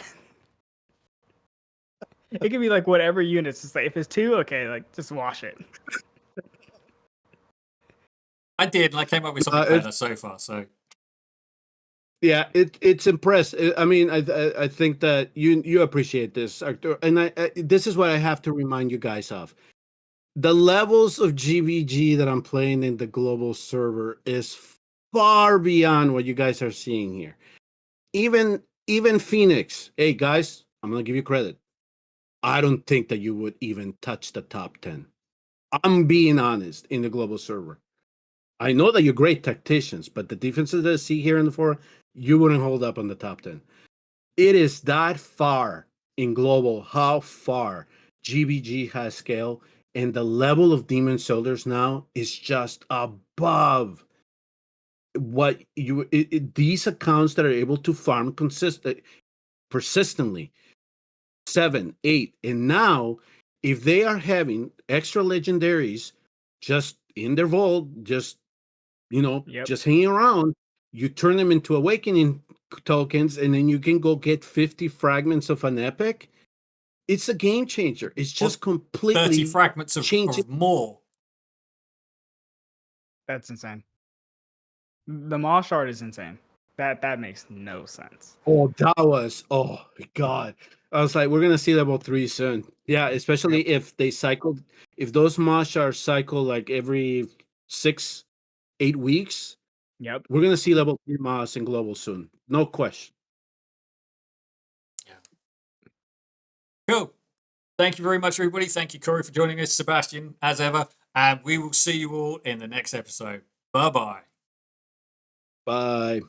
It can be like whatever units. It's like if it's 2, okay, like just wash it. I did, and I came up with something better so far. So yeah, it's impressive. I mean, I think that you appreciate this, Arthur, and I this is what I have to remind you guys of. The levels of GVG that I'm playing in the global server is far beyond what you guys are seeing here. Even Phoenix, hey guys, I'm gonna give you credit. I don't think that you would even touch the top 10. I'm being honest in the global server. I know that you're great tacticians, but the defenses that I see here in the forum, you wouldn't hold up on the top 10. It is that far in global how far GVG has scaled, and the level of demon soldiers now is just above what these accounts that are able to farm persistently 7, 8, and now if they are having extra legendaries just in their vault, just just hanging around, you turn them into awakening tokens, and then you can go get 50 fragments of an epic. It's a game changer. It's just completely 30 fragments of more. That's insane. The Maw shard is insane. That makes no sense. Oh, that was, oh god. I was like, we're gonna see level 3 soon. Yeah, especially if they cycled, if those mosh are cycle like every 6, 8 weeks. Yep. We're gonna see level 3 moss in global soon. No question. Yeah. Cool. Thank you very much, everybody. Thank you, Corey, for joining us, Sebastian, as ever. And we will see you all in the next episode. Bye-bye. Bye.